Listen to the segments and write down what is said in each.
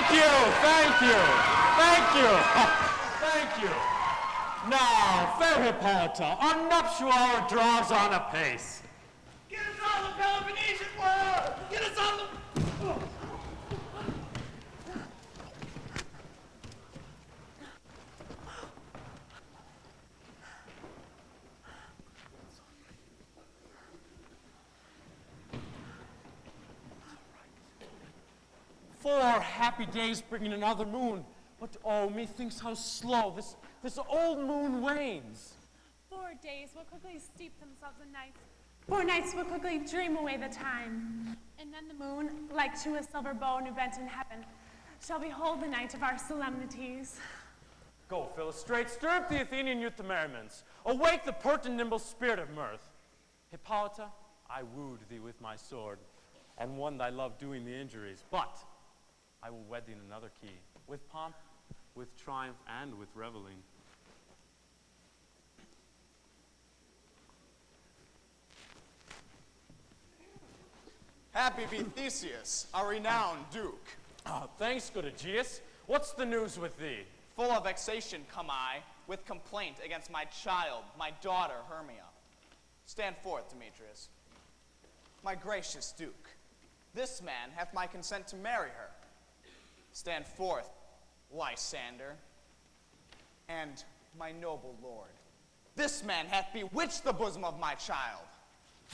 Thank you, thank you, thank you, thank you. Now, fair Hippolyta, our nuptial hour draws on apace. Get us on the Peloponnesian War! Get us on the... Four happy days bringing another moon. But oh, methinks how slow this old moon wanes. 4 days will quickly steep themselves in nights. 4 nights will quickly dream away the time. And then the moon, like to a silver bow new bent in heaven, shall behold the night of our solemnities. Go, Philostrate, stir up the Athenian youth to merriments. Awake the pert and nimble spirit of mirth. Hippolyta, I wooed thee with my sword, and won thy love doing the injuries. But I will wed thee in another key, with pomp, with triumph, and with reveling. Happy be Theseus, our renowned duke. Thanks, good Aegeus. What's the news with thee? Full of vexation come I, with complaint against my child, my daughter Hermia. Stand forth, Demetrius. My gracious duke, this man hath my consent to marry her. Stand forth, Lysander. And my noble lord, this man hath bewitched the bosom of my child.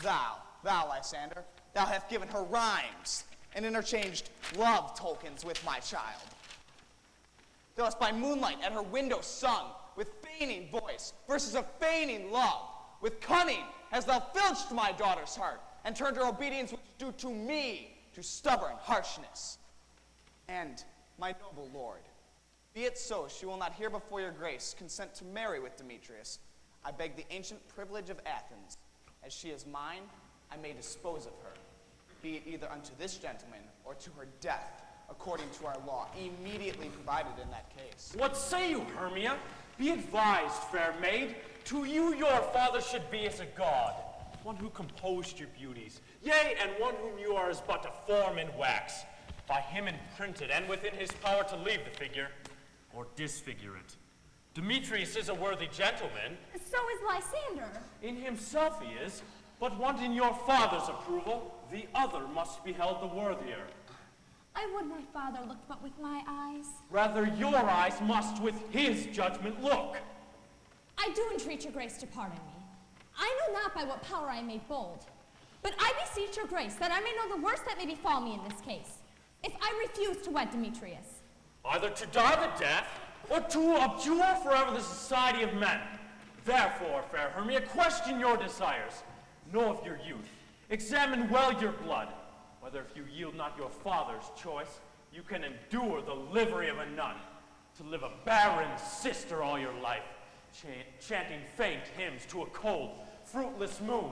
Thou, Lysander, thou hast given her rhymes and interchanged love tokens with my child. Thou hast by moonlight at her window sung with feigning voice verses of feigning love. With cunning hast thou filched my daughter's heart and turned her obedience which is due to me to stubborn harshness. And my noble lord, be it so she will not hear before your grace consent to marry with Demetrius, I beg the ancient privilege of Athens. As she is mine, I may dispose of her, be it either unto this gentleman or to her death, according to our law, immediately provided in that case. What say you, Hermia? Be advised, fair maid. To you your father should be as a god, one who composed your beauties, yea, and one whom you are as but a form in wax, by him imprinted, and within his power to leave the figure, or disfigure it. Demetrius is a worthy gentleman. So is Lysander. In himself he is, but wanting your father's approval, the other must be held the worthier. I would my father look but with my eyes. Rather your eyes must with his judgment look. I do entreat your grace to pardon me. I know not by what power I am made bold, but I beseech your grace that I may know the worst that may befall me in this case, if I refuse to wed Demetrius. Either to die the death, or to abjure forever the society of men. Therefore, fair Hermia, question your desires. Know of your youth. Examine well your blood, whether if you yield not your father's choice, you can endure the livery of a nun, to live a barren sister all your life, chanting faint hymns to a cold, fruitless moon.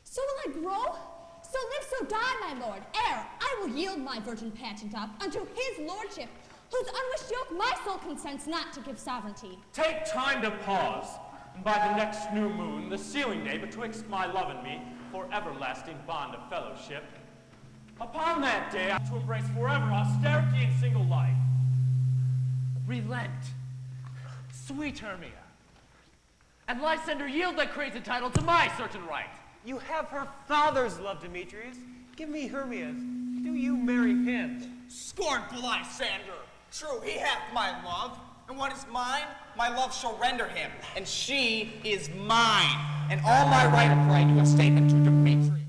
So will I grow? So live, so die, my lord, ere I will yield my virgin pageant up unto his lordship, whose unwished yoke my soul consents not to give sovereignty. Take time to pause, and by the next new moon, the sealing day betwixt my love and me, for everlasting bond of fellowship, upon that day I to embrace forever austerity and single life. Relent, sweet Hermia, and Lysander yield thy crazy title to my certain right. You have her father's love, Demetrius. Give me Hermia's. Do you marry him? Scornful Lysander! True, he hath my love, and what is mine, my love shall render him, and she is mine, and all my right of her I do estate unto Demetrius.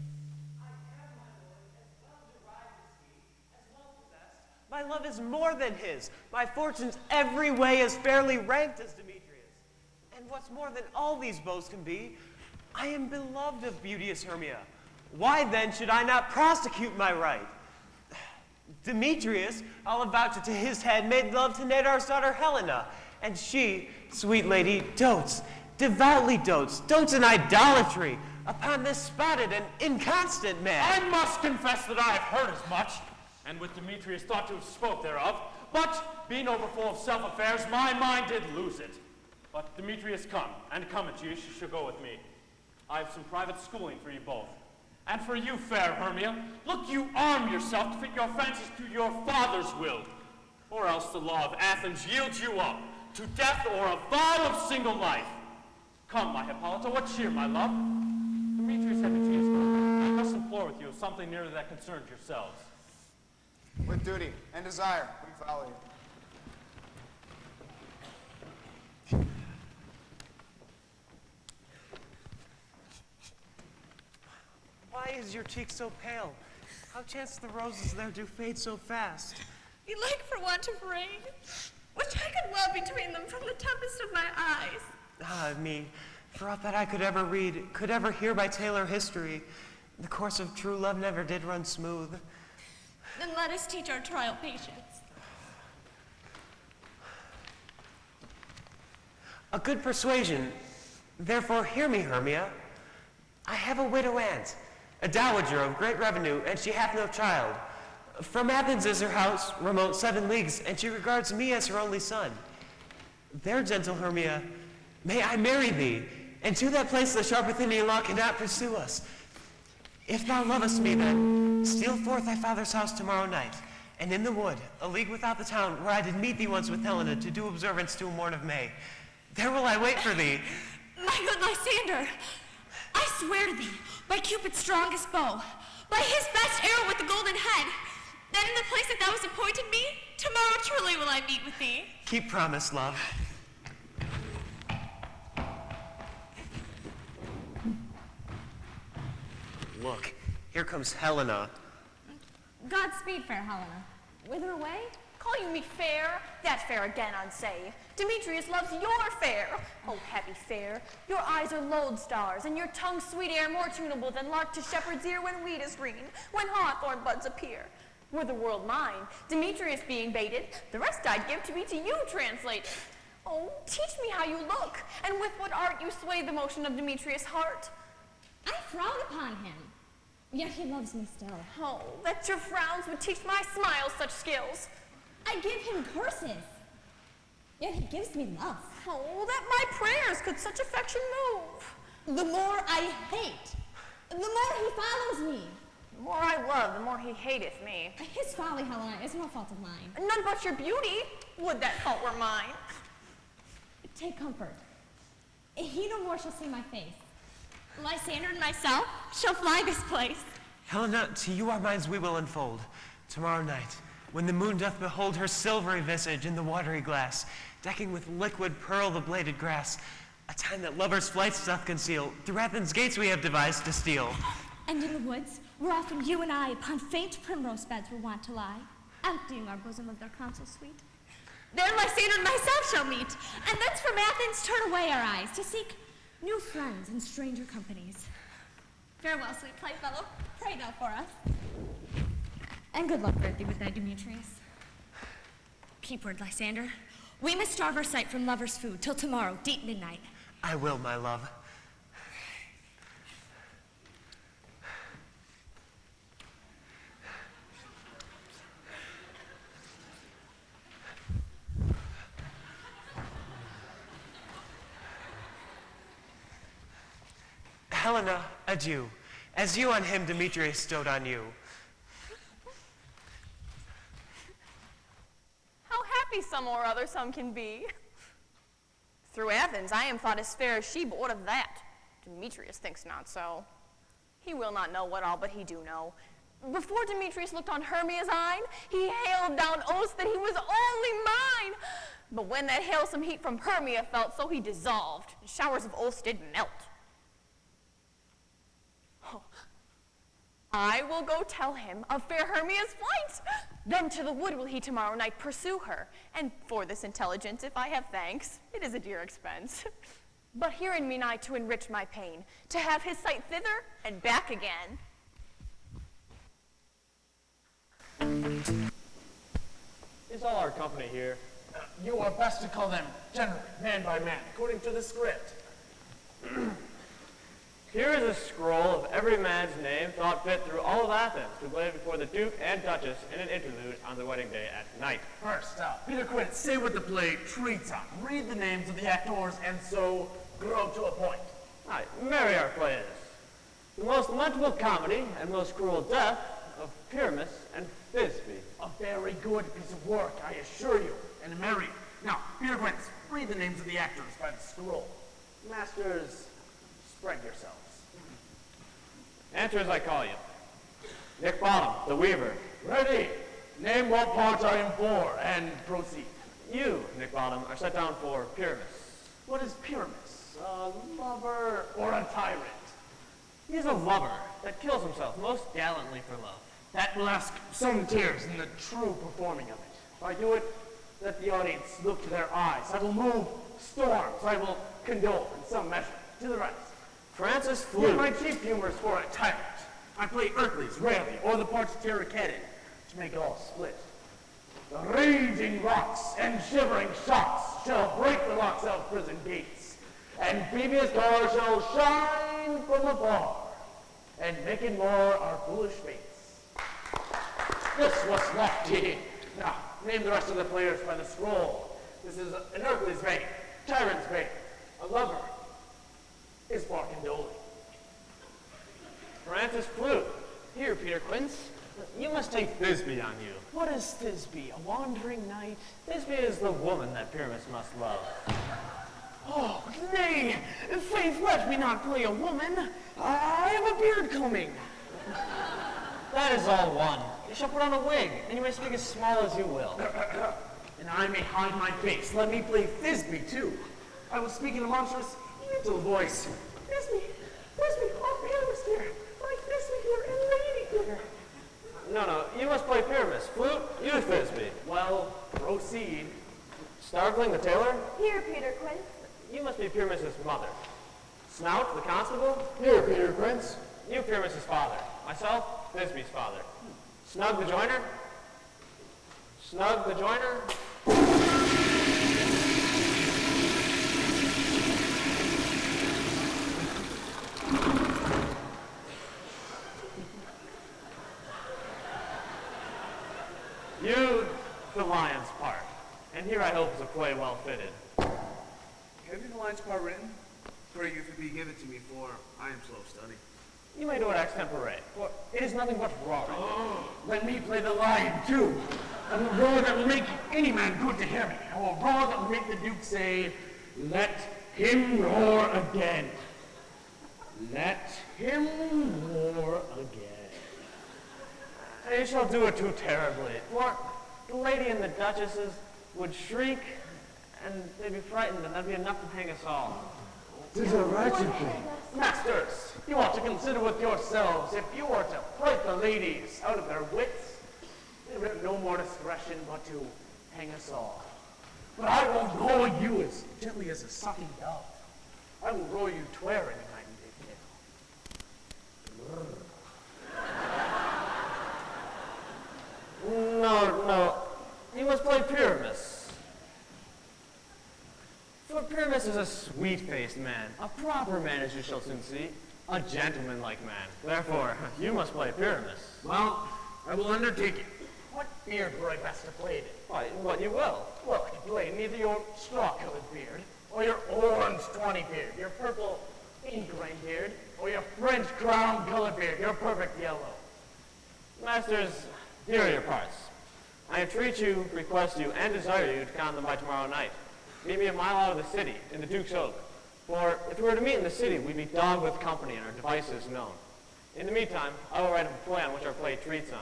My love is more than his. My fortunes every way as fairly ranked as Demetrius. And what's more than all these boasts can be, I am beloved of beauteous Hermia. Why then should I not prosecute my right? Demetrius, I'll avouch it to his head, made love to Nadar's daughter Helena, and she, sweet lady, dotes, devoutly dotes in idolatry upon this spotted and inconstant man. I must confess that I have heard as much, and with Demetrius thought to have spoke thereof, but being overfull of self-affairs, my mind did lose it. But Demetrius come, and come, Aegeus, you shall go with me. I have some private schooling for you both. And for you, fair Hermia, look you arm yourself to fit your fancies to your father's will, or else the law of Athens yields you up to death or a vow of single life. Come, my Hippolyta, what cheer, my love? Demetrius had the tears spoken. I must implore with you of something nearer that concerns yourselves. With duty and desire, we follow you. Why is your cheek so pale? How chance the roses there do fade so fast? Belike for want of rain, which I could well between them from the tempest of my eyes. Ah, me, for aught that I could ever read, could ever hear by tale or history, the course of true love never did run smooth. Then let us teach our trial patience. A good persuasion. Therefore hear me, Hermia. I have a widow aunt, a dowager of great revenue, and she hath no child. From Athens is her house, remote 7 leagues, and she regards me as her only son. There, gentle Hermia, may I marry thee, and to that place the sharp Athenian law cannot pursue us. If thou lovest me, then, steal forth thy father's house tomorrow night, and in the wood, a league without the town, where I did meet thee once with Helena to do observance to a morn of May. There will I wait for thee. My good Lysander, I swear to thee, by Cupid's strongest bow, by his best arrow with the golden head, that in the place that thou hast appointed me, tomorrow truly will I meet with thee. Keep promise, love. Look, here comes Helena. Godspeed, fair Helena. Whither away? Call you me fair? That fair again, unsay. Demetrius loves your fair. Oh, happy fair, your eyes are lodestars, and your tongue sweet air more tunable than lark to shepherd's ear when wheat is green, when hawthorn buds appear. Were the world mine, Demetrius being baited, the rest I'd give to be to you translated. Oh, teach me how you look, and with what art you sway the motion of Demetrius' heart. I frown upon him, yet he loves me still. Oh, that your frowns would teach my smiles such skills. I give him curses, yet he gives me love. Oh, that my prayers could such affection move. The more I hate, the more he follows me. The more I love, the more he hateth me. His folly, Helena, is no fault of mine. None but your beauty. Would that fault were mine. Take comfort. He no more shall see my face. Lysander and myself shall fly this place. Helena, to you our minds we will unfold. Tomorrow night, when the moon doth behold her silvery visage in the watery glass, decking with liquid pearl the bladed grass, a time that lovers' flights doth conceal, through Athens' gates we have devised to steal. And in the woods, where often you and I upon faint primrose beds were wont to lie, emptying our bosom of their counsel sweet. There Lysander and myself shall meet, And thence from Athens turn away our eyes to seek new friends and stranger companies. Farewell, sweet playfellow. Pray now for us. And good luck grant thee with thy Demetrius. Keep word, Lysander. We must starve our sight from lovers' food till tomorrow, deep midnight. I will, my love. Helena, adieu. As you on him, Demetrius stowed on you. How happy some or other some can be. Through Athens I am thought as fair as she, but what of that? Demetrius thinks not so. He will not know what all but he do know. Before Demetrius looked on Hermia's eyne, he hailed down oaths that he was only mine. But when that hailsome heat from Hermia felt, so he dissolved, and showers of oaths did melt. I will go tell him of fair Hermia's flight. Then to the wood will he tomorrow night pursue her. And for this intelligence, if I have thanks, it is a dear expense. But here in me nigh to enrich my pain, to have his sight thither and back again. Is all our company here? You are best to call them generally, man by man, according to the script. Here is a scroll of every man's name thought fit through all of Athens to play before the Duke and Duchess in an interlude on the wedding day at night. First up, Peter Quint, say what the play treats on. Read the names of the actors and so grow to a point. Aye, marry our play is. the most lamentable comedy and most cruel death of Pyramus and Thisbe. A very good piece of work, I assure you. And Mary. Now, Peter Quince, read the names of the actors by the scroll. Masters, spread yourselves. Answer as I call you. Nick Bottom, the Weaver. Ready. Name what part I am for, and proceed. You, Nick Bottom, are set down for Pyramus. What is Pyramus? A lover or a tyrant? He is a lover that kills himself most gallantly for love. That will ask some tears in the true performing of it. If I do it, let the audience look to their eyes. I will move storms. I will condole in some measure to the rest. Francis Yet Flute. my chief humor is for a tyrant. I play Ercles rarely, or the parts of Terraceddin, to make all split. The raging rocks and shivering shocks shall break the locks of prison gates, and Phoebe's car shall shine from afar, and making more our foolish fates. This was lefty. Now, name the rest of the players by the scroll. This is an Ercles vein, tyrant's vein. A lover is for condoling. Francis Flute. Here, Peter Quince. You must take Thisbe on you. What is Thisbe, a wandering knight? Thisbe is the woman that Pyramus must love. Oh, nay! Faith, let me not play a woman. I have a beard combing. That is all one. You shall put on a wig, and you may speak as small as you will. And I may hide my face. Let me play Thisbe, too. I will speak in a monstrous, gentle voice. Thisbe, oh, Pyramus dear, my Thisbe here, and lady dear. No, you must play Pyramus. Flute, you Thisbe. Well, proceed. Starveling the tailor, Here, Peter Quince. you must be Pyramus's mother. Snout, the constable, Here, Peter Quince. you Pyramus's father. Myself, Thisbe's father. Snug the joiner, Snug the joiner. You, the lion's part. And here I hope is a play well fitted. Have you the lion's part written? Pray you if it be given to me, for I am slow of study. You may do it extempore, for it is nothing but roaring. Let me play the lion, too. A roar that will make any man good to hear me. A roar that will make the Duke say, let him roar again. Let him roar again. You shall do it too terribly, for the lady and the duchesses would shriek, and they'd be frightened, and that'd be enough to hang us all. Tis a wretched thing. Masters, you ought to consider with yourselves, if you were to fright the ladies out of their wits, they would have no more discretion but to hang us all. But I will roar you as gently as a sucking dove. I will roar you twere in a No, you must play Pyramus. For Pyramus is a sweet-faced man, a proper man as you shall soon see, a gentleman-like man. Therefore, you must play Pyramus. Well, I will undertake it. What beard were I best to play it in? Why, what you will. Well, I can play neither your straw-colored beard, or your orange tawny beard, your purple ingrain beard, or your French crown-colored beard, your perfect yellow. Masters, here are your parts. I entreat you, request you, and desire you to con them by tomorrow night. Meet me a mile out of the city, in the Duke's Oak. For if we were to meet in the city, we'd be dogged with company and our devices known. In the meantime, I will write a play on which our play treats on.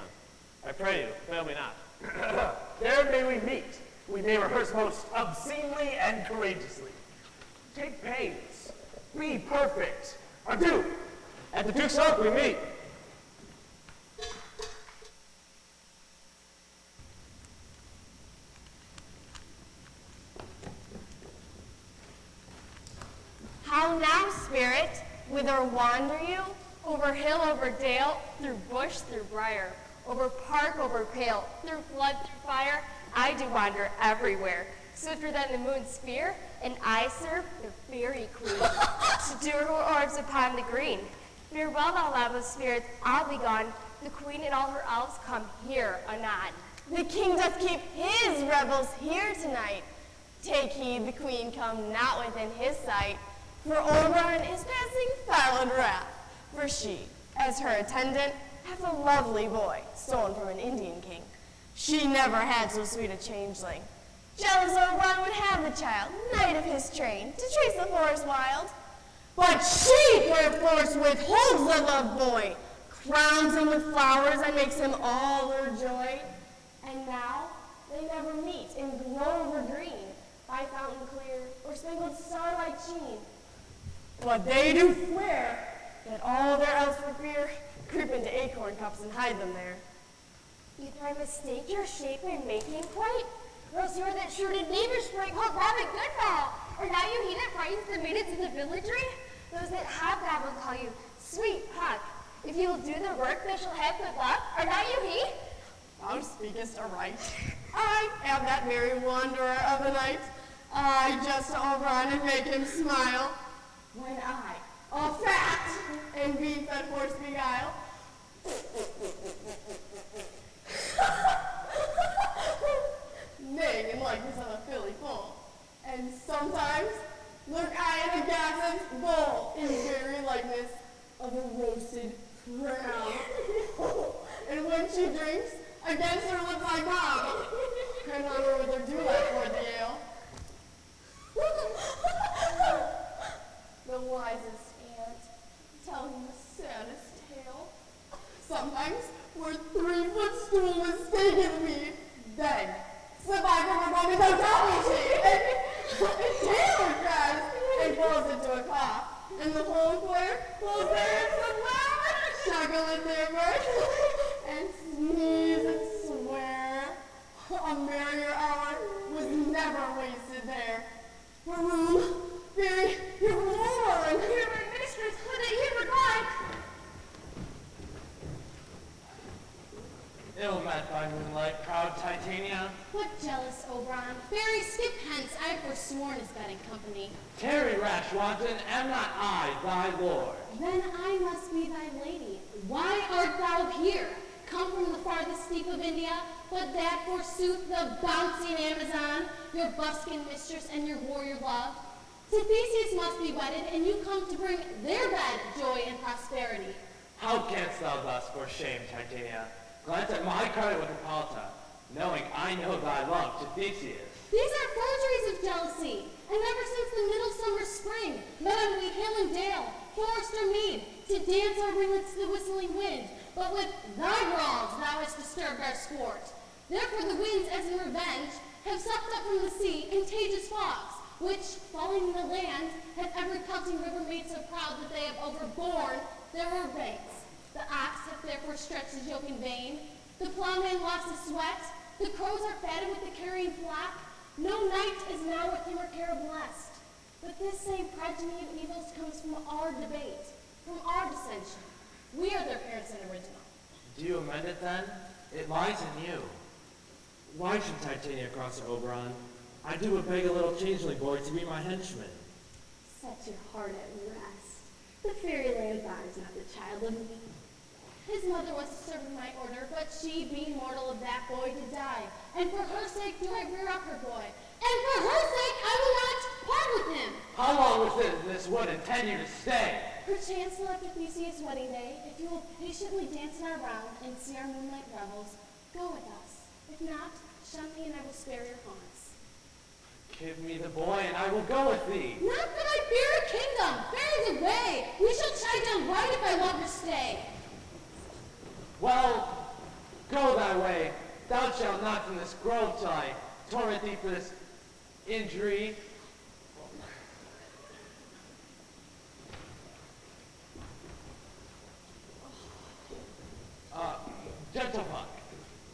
I pray you, fail me not. There may we meet. We may rehearse most obscenely and courageously. Take pains. Be perfect. Adieu. At the Duke's Oak we meet. How now, spirit? Whither wander you? Over hill, over dale, through bush, through briar, over park, over pale, through flood, through fire. I do wander everywhere, swifter than the moon's sphere, and I serve the fairy queen, to do her orbs upon the green. Farewell, thou love of spirits, I'll be gone. The queen and all her elves come here anon. The king doth keep his revels here tonight. Take heed the queen come not within his sight. For Oberon is passing foul and wrath. for she, as her attendant, hath a lovely boy, stolen from an Indian king. She never had so sweet a changeling. Jealous Oberon would have the child, knight of his train, to trace the forest wild. But she perforce withholds the loved boy, crowns him with flowers and makes him all her joy. And now they never meet in grove or green, by fountain clear or sprinkled starlight sheen. But they do swear that all their else for fear creep into acorn cups and hide them there. Either I mistake your shape in making quite, or else you are that shorted neighbor sprite called Rabbit Goodfellow, or now you he that frightens the maidens in the villagery. Those that have that will call you Sweet Puck. If you will do the work, they shall have good luck, or now you he. Thou speakest aright. I am that merry wanderer of the night. I jest to Oberon and make him smile. When I, all fat and beef and horse beguile, neighing in likeness of a filly foal, and sometimes lurk I in a gassen's bowl in very likeness of a roasted crown. And when she drinks, against her lips I bow, and on her with her dewlap pour the ale. The wisest aunt, telling the saddest tale. Sometimes were 3-foot stool mistaken me, then slip I from her body without telling she, and Taylor cries, and falls into a cough, and the whole choir pulls their hips and laugh, chuckle in their mirth, and sneeze and swear. A merrier hour was never wasted there. For whom, very, your Lord, Hear my mistress, would that hear regard. Ill met by moonlight, proud Titania. What jealous Oberon? Fairy, skip hence, I have forsworn his bedding company. Tarry, rash wanton, am not I thy lord? Then I must be thy lady. Why art thou here? Come from the farthest steep of India, but that forsooth the bouncing Amazon, your buskin mistress and your warrior love. To Theseus must be wedded, and you come to bring their bed joy and prosperity. How canst thou thus, for shame, Titania, glance at my credit with Hippolyta, knowing I know thy love to Theseus? These are forgeries of jealousy, and ever since the midsummer spring, met we hill and dale, forest or mead, to dance our ringlets to the whistling wind. But with thy wrongs thou hast disturbed our sport. Therefore the winds, as in revenge, have sucked up from the sea contagious fogs, which, falling in the land, hath every pelting river made so proud that they have overborne their banks. The ox hath therefore stretched his yoke in vain. The plowman lost his sweat. The crows are fatted with the carrion flock. No night is now with him or care blessed. But this same progeny of evils comes from our debate, from our dissension. We are their parents and original. Do you amend it then? It lies in you. Why should Titania cross to Oberon? I do but beg a little changeling boy to be my henchman. Set your heart at rest. The fairy land God is not the child of me. His mother was to serve in my order, but she, being mortal of that boy, did die. And for her sake do I rear up her boy. And for her sake I will not part with him. How long within this wood intend you to stay? Perchance till after Theseus' wedding day, if you will patiently dance in our round and see our moonlight revels, go with us. If not, shun me and I will spare your haunts. Give me the boy and I will go with thee. Not that I fear a kingdom, bear the way. We shall chide down right if I longer stay. Well, go thy way. Thou shalt not from this grove till I torment thee for this injury. Gentle Puck,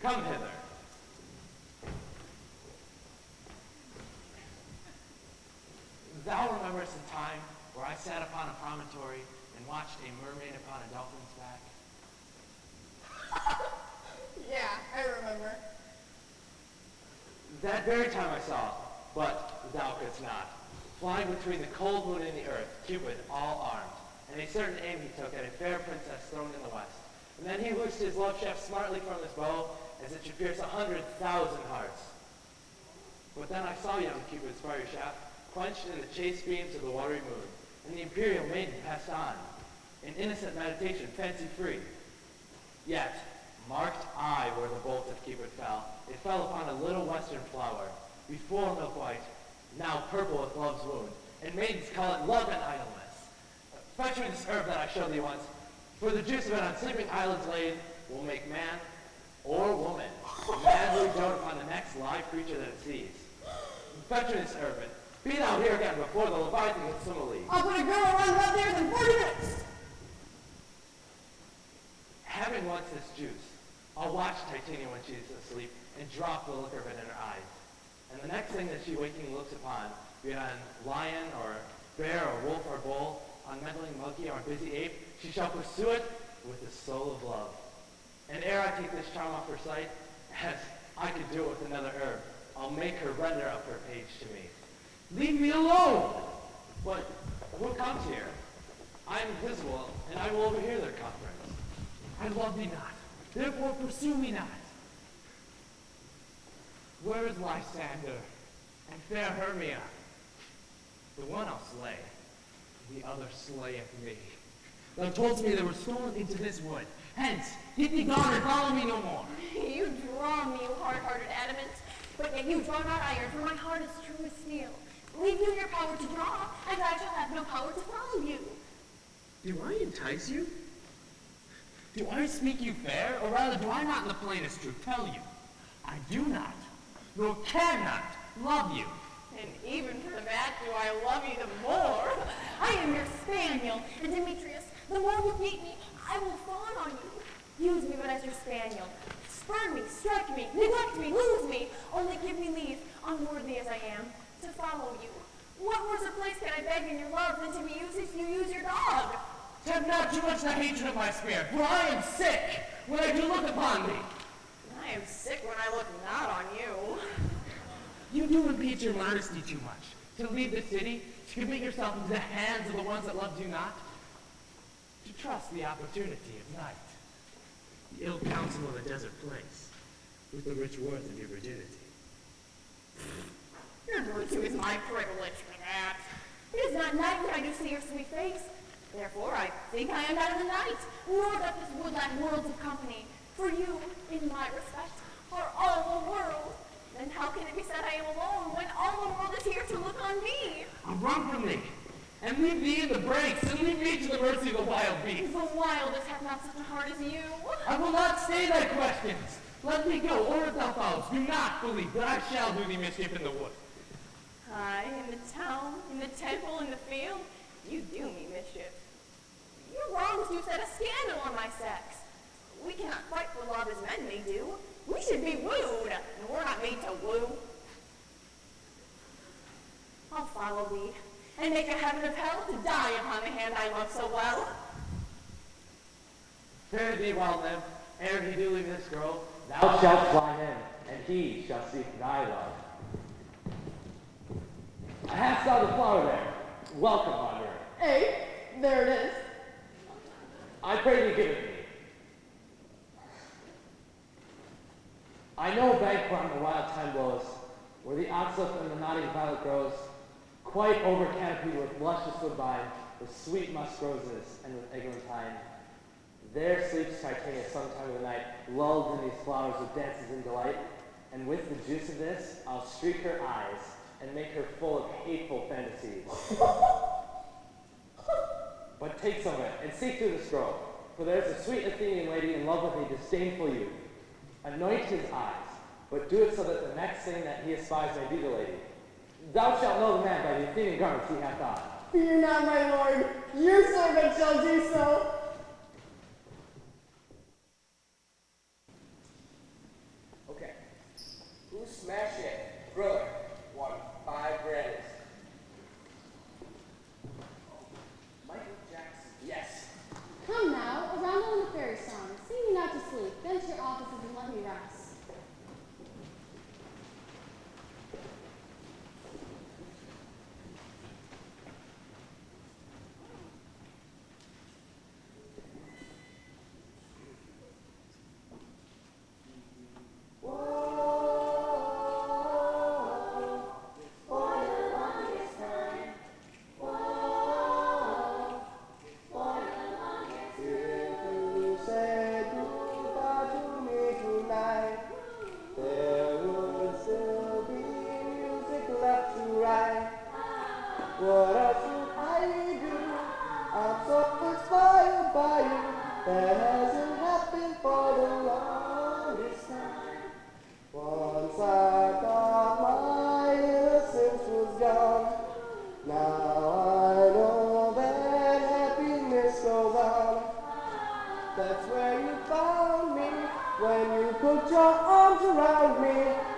come hither. Thou rememberest the time where I sat upon a promontory and watched a mermaid upon a dolphin's back? Yeah, I remember. That very time I saw, but thou couldst not. Flying between the cold moon and the earth, Cupid, all armed, and a certain aim he took at a fair princess throned in the west. And then he loosed his love shaft smartly from his bow, as it should pierce 100,000 hearts. But then I saw young Cupid's fiery shaft quenched in the chaste beams of the watery moon, and the imperial maiden passed on. in innocent meditation, fancy-free. Yet, marked I where the bolt of Cupid fell. It fell upon a little western flower, before milk-white, now purple with love's wound, and maidens call it love and idleness. Fetch me this herb that I showed thee once, for the juice of it on sleeping eyelids laid will make man or woman madly dote upon the next live creature that it sees. Fetch me this herb, and be thou here again before the Leviathan gets simile. I'll put a girl around about there in 40 minutes. Having once this juice, I'll watch Titania when she's asleep and drop the liquor of it in her eyes. And the next thing that she waking looks upon, be it on lion or bear or wolf or bull, on meddling monkey or busy ape, she shall pursue it with the soul of love. And ere I take this charm off her sight, as I could do it with another herb, I'll make her render up her page to me. Leave me alone! But who comes here? I am invisible, and I will overhear their conference. I love thee not, therefore pursue me not. Where is Lysander and fair Hermia? The one I'll slay, the other slayeth me. Thou toldst me they were stolen into this wood. Hence, get thee gone and follow me no more. You draw me, you hard-hearted adamant, but yet you draw not iron, for my heart is true as steel. Leave you your power to draw, and I shall have no power to follow you. Do I entice you? Do I speak you fair, or rather do I not in the plainest truth tell you? I do not, nor cannot, love you. And even for that do I love you the more. I am your spaniel, and Demetrius, the more you beat me, I will fawn on you. Use me but as your spaniel. Spurn me, strike me, neglect me, lose me. Only give me leave, unworthy as I am, to follow you. What worse a place can I beg in your love than to be used if you use your dog? Tempt not too much the hatred of my spirit, for I am sick when I do look upon thee. I am sick when I look not on you. You do impede your modesty too much. To leave the city, to commit yourself into the hands of the ones that loved you not, to trust the opportunity of night, the ill counsel of a desert place, with the rich worth of your virginity. Your virtue is my privilege for that. It is not night when I do see your sweet face. Therefore, I think I am not in the night, nor doth this wood lack worlds of company. For you, in my respect, are all the world. Then how can it be said I am alone when all the world is here to look on me? I'll run from thee, and leave thee in the breaks, and leave me to the mercy of the wild beast. The wildest have not such a heart as you. I will not stay thy questions. Let me go, or if thou follows, do not believe that I shall do thee mischief in the wood. Aye, in the town, in the temple, in the field, you do me mischief. Your wrongs do set a scandal on my sex. We cannot fight for love as men may do. We should be wooed, and we're not made to woo. I'll follow thee, and make a heaven of hell to die upon the hand I love so well. Fare thee well, nymph, ere he do leave this grove, thou shalt fly him, and he shall seek thy love. Hast thou the flower there? Welcome, wanderer. Hey, there it is. I pray thee give it me. I know a bank where the wild thyme blows, where the oxlip and the nodding violet grows, quite over canopied with luscious woodbine, with sweet musk roses, and with eglantine. There sleeps Titania sometime of the night, lulled in these flowers with dances and delight, and with the juice of this, I'll streak her eyes, and make her full of hateful fantasies. But take some of it, and seek through this grove, for there is a sweet Athenian lady in love with a disdainful youth. Anoint his eyes, but do it so that the next thing that he espies may be the lady. Thou shalt know the man by the Athenian garments he hath on. Fear not, my lord. Your servant shall do so. Okay. Who smashed it? Brother. 5 grams. Michael Jackson. Yes. Come now, a roundel and a fairy song. Sing me not to sleep, then to your offices and let me rest.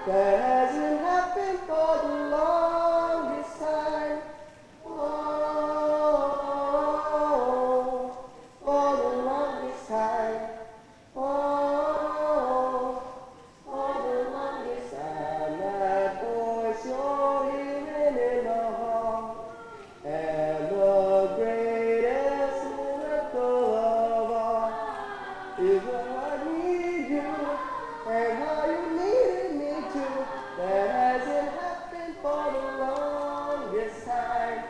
that hasn't happened for the longest time. Oh, for the longest time. Oh, for the longest time. That voice you're hearing in the hall, and the greatest miracle of all is what I need you, and how you needed me to. That hasn't happened for the longest time.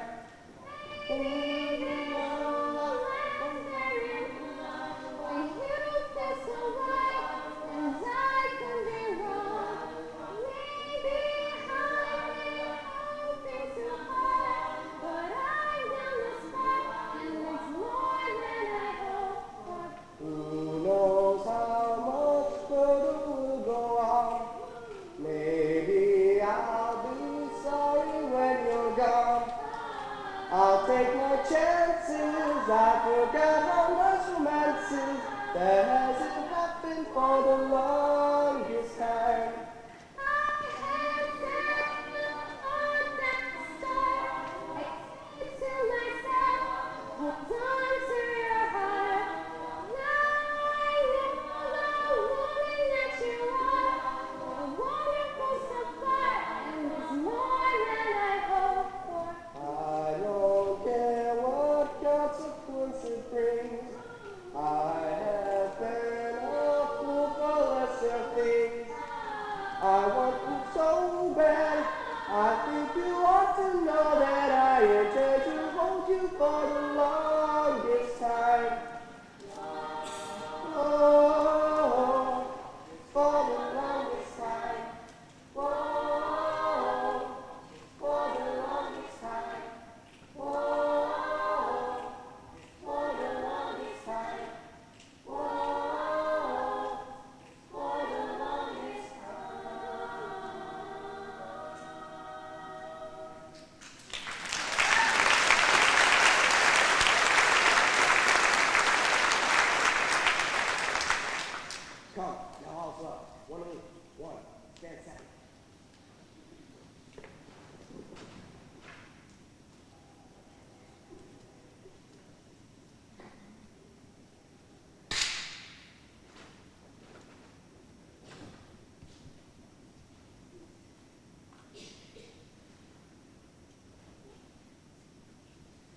Who knows how much further we'll go on? Maybe I'll be sorry when you're gone. I'll take my chances. I forgot how much romances that hasn't happened for the longest time. I don't care what consequence it brings. I have been a fool for lesser things. I want you so bad. I think you ought to know that I intend to hold you for the longest time. Oh, for the longest time. Oh, for the longest time. Oh, for the longest time. Oh, for the longest Come, now all's up. One on each. One. Stand set.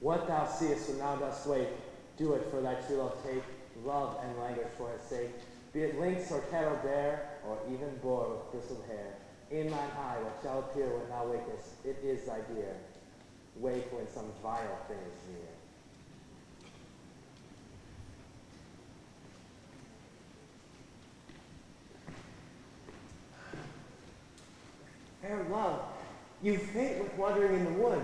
What thou seest when thou dost wake, do it for thy true love take, love and language for his sake. Be it lynx or cattle bear, or even boar with bristled hair. In thine eye what shall appear when thou wakest, it is thy dear. Wake when some vile thing is near. Fair love, you faint with wandering in the wood,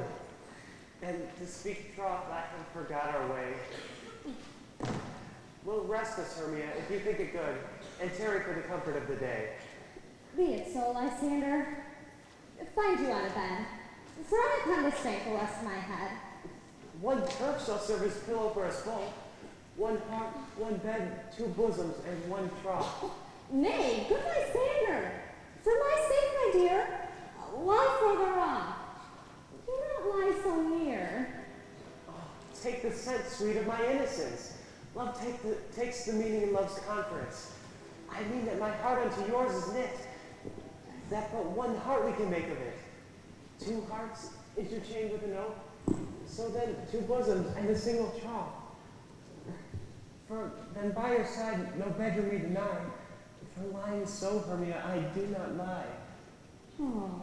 and to speak troth, I have forgot our way. We'll rest us, Hermia, if you think it good, and tarry for the comfort of the day. Be it so, Lysander. Find you out of bed, for I have come to stay for rest my head. One turf shall serve as pillow for us both. One heart, one bed, two bosoms, and one trough. Nay, good Lysander, for my sake, my dear, lie further off. Do not lie so near. Oh, take the scent, sweet, of my innocence. Love takes the meaning in love's conference. I mean that my heart unto yours is knit, that but one heart we can make of it. Two hearts interchained with an oath, so then two bosoms and a single trough. For then by your side no bedroom we deny, for lying so, Hermia, I do not lie. Oh,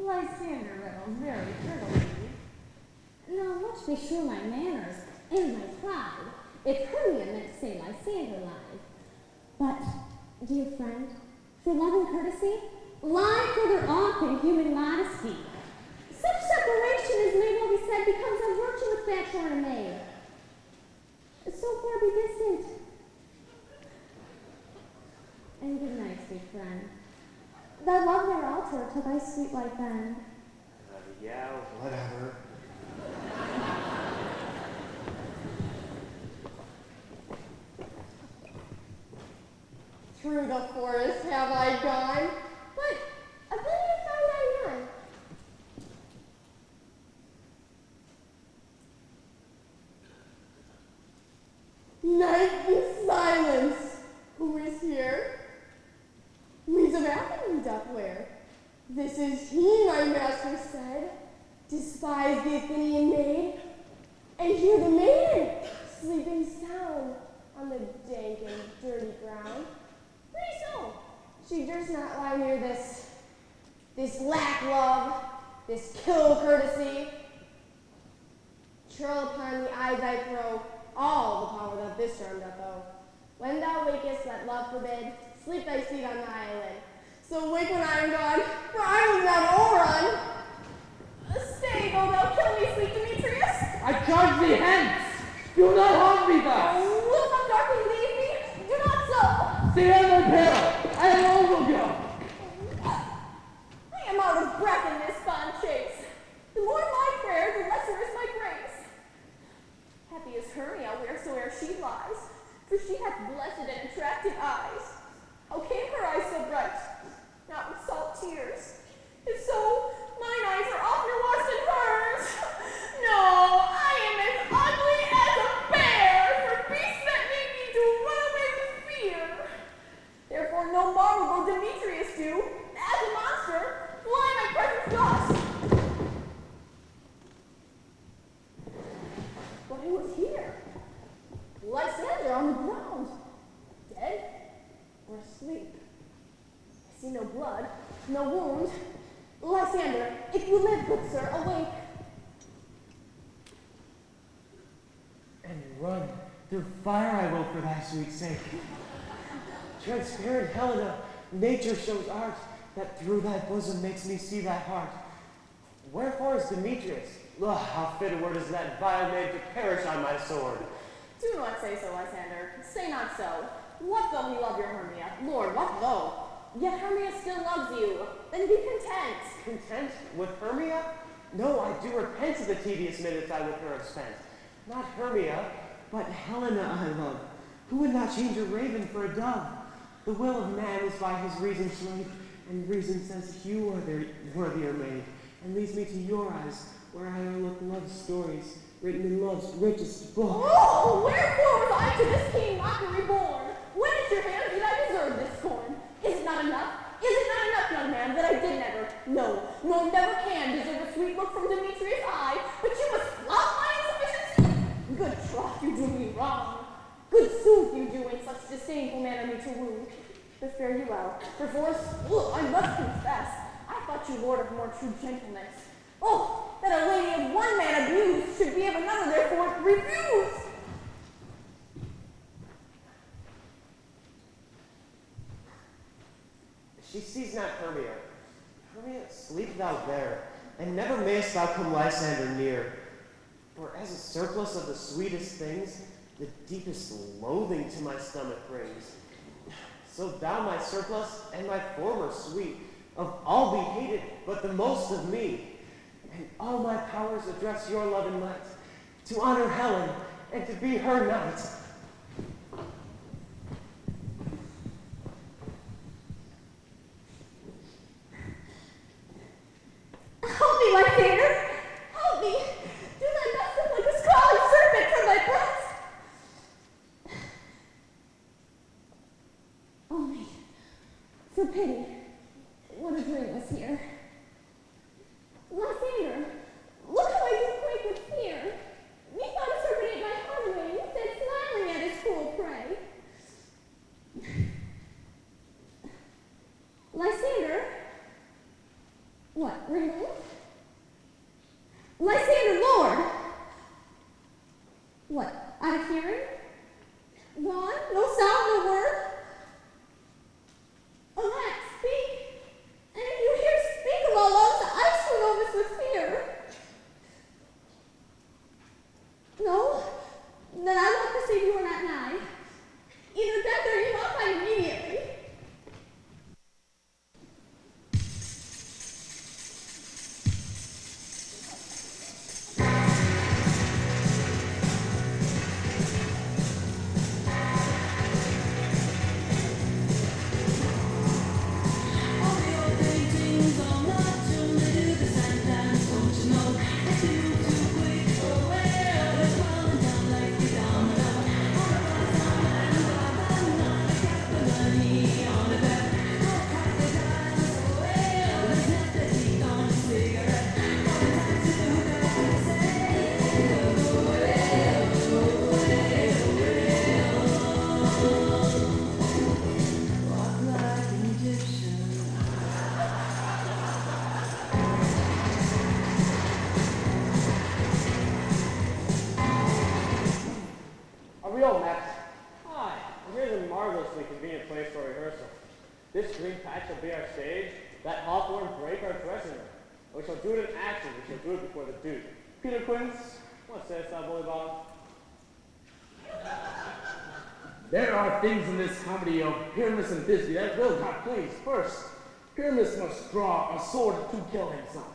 Lysander riddles very prettily. Now much be sure my manners and my pride, if Hermia meant to say Lysander lied. But, dear friend, for love and courtesy, lie further off in human modesty. Such separation as may well be said becomes a virtuous bachelor and a maid. So far be distant. And good night, sweet friend. Thy love their altar to thy sweet life end. Yeah, whatever. Through the forest have I gone, but trapping doth wear. This is he, my master said. Despise the Athenian maid, and hear the maiden sleeping sound on the dank and dirty ground. Pretty so. She durst not lie near this lack love, this kill courtesy. Churl upon the eyes I throw, all the power that this term doth owe. When thou wakest, let love forbid, sleep thy seat on thy eyelid. So wake when I am gone, for I was not overrun. Stay, though thou kill me, sweet Demetrius. I charge thee hence! Do not harm me thus! Wilt thou darkly leave me? Do not so! Stay on my peril! I alone will go! I am out of breath in this fond chase. The more my prayer, the lesser is my grace. Happy is Hermia wheresoe'er she lies, for she hath blessed and attractive eyes. How came her eyes so bright? Not with salt tears. If so, mine eyes are oftener washed than hers. No, I am as ugly as a bear, for beasts that make me to run away with fear. Therefore no marvel will Demetrius do, as a monster, fly my presence thus. But who is here? Lysander on the ground, dead or asleep? I see no blood, no wound. Lysander, if you live, good sir, awake. And run through fire I will for thy sweet sake. Transparent Helena, nature shows art that through thy bosom makes me see thy heart. Wherefore is Demetrius? Ugh, how fit a word is that vile maid to perish on my sword. Do not say so, Lysander. Say not so. What though he love your Hermia? Lord, what though? Yet Hermia still loves you. Then be content. Content with Hermia? No, I do repent of the tedious minutes I with her have spent. Not Hermia, but Helena I love, who would not change a raven for a dove. The will of man is by his reason swayed, and reason says you are the worthier maid, and leads me to your eyes, where I overlook love's stories, written in love's richest book. Oh, wherefore was I to this keen mockery born? When at your hand did I deserve this scorn? Is it not enough? Is it not enough, young man, that I did never, no, nor never can deserve a sweet look from Demetrius' eye, but you must flout my insufficiency? Good troth, you do me wrong. Good sooth you do in such disdainful manner me to wound. But fare you well. Perforce, I must confess, I thought you lord of more true gentleness. Oh, that a lady of one man abused should be of another therefore refused. She sees not Hermia. Hermia, sleep thou there, and never mayst thou come Lysander near. For as a surplus of the sweetest things, the deepest loathing to my stomach brings. So thou my surplus and my former sweet, of all be hated, but the most of me. And all my powers address your love and might, to honor Helen, and to be her knight. Help me, Lysander! Help me! Do not mess up like a crawling serpent from my breast! Only, for pity, what a dream was here. Lysander, look how I do quake with fear. Methought a serpent ate my heart away, and said smiling at his cruel prey. Lysander? What, removed? Lysander, Lord! What, out of hearing? Gone? No sound, no word? Alack, speak! And if you hear speak of all else, I swim over with fear. No? Then I will perceive you are not nigh. Either death or you must find immediately. that hawthorn break our treasure. We shall do it in action, we shall do it before the Duke. Peter Quince, what sayest thou, bully bottom? There are things in this comedy of Pyramus and Thisbe that will not please. First, Pyramus must draw a sword to kill himself,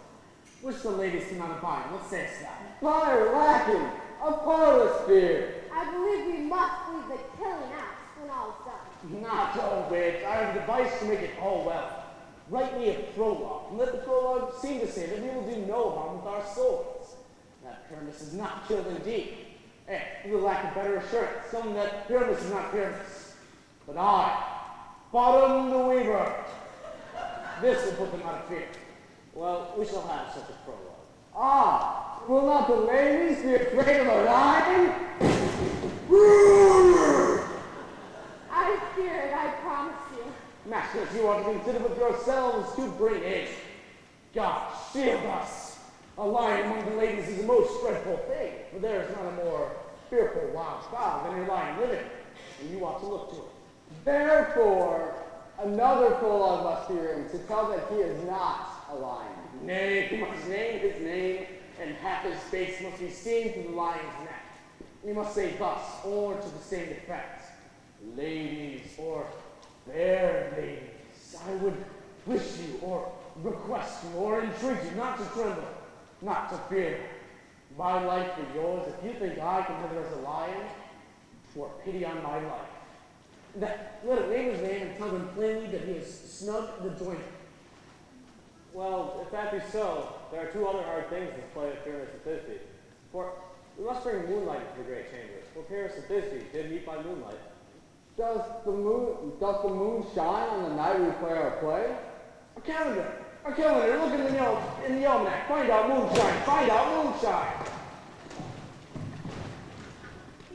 which the ladies cannot abide. What sayest thou? Fire lacking, a parlous fear. I believe we must leave the killing out when all's done. Not all wit. I have a device to make it all well. Write me a prologue, and let the prologue seem to say that we will do no harm with our swords. That Pyramus is not killed indeed. We will lack a better assurance, telling that Pyramus is not Pyramus, but I, Bottom the Weaver. This will put them out of fear. Well, we shall have such a prologue. Ah, will not the ladies be afraid of a lion? I fear it, I promise you. Masters, you are to consider with yourselves to bring in. God shield us! A lion among the ladies is a most dreadful thing, for there is not a more fearful wild fowl than a lion living, and you ought to look to it. Therefore, another prologue must be written to tell that he is not a lion. Nay, he must name his name, and half his face must be seen through the lion's neck. You must say thus, or to the same effect. Ladies, or fair ladies, I would wish you, or request you, or entreat you not to tremble, not to fear. My life for yours, if you think I can wither as a lion, for pity on my life. Let it name his name and tell them plainly that he is snug the joiner. Well, if that be so, there are two other hard things in this play of Pyramus and Thisbe. For we must bring moonlight into the great chamber. For Pyramus and Thisbe did meet by moonlight. Does the moon shine on the night we play our play? A calendar, look in the almanac, find out moonshine.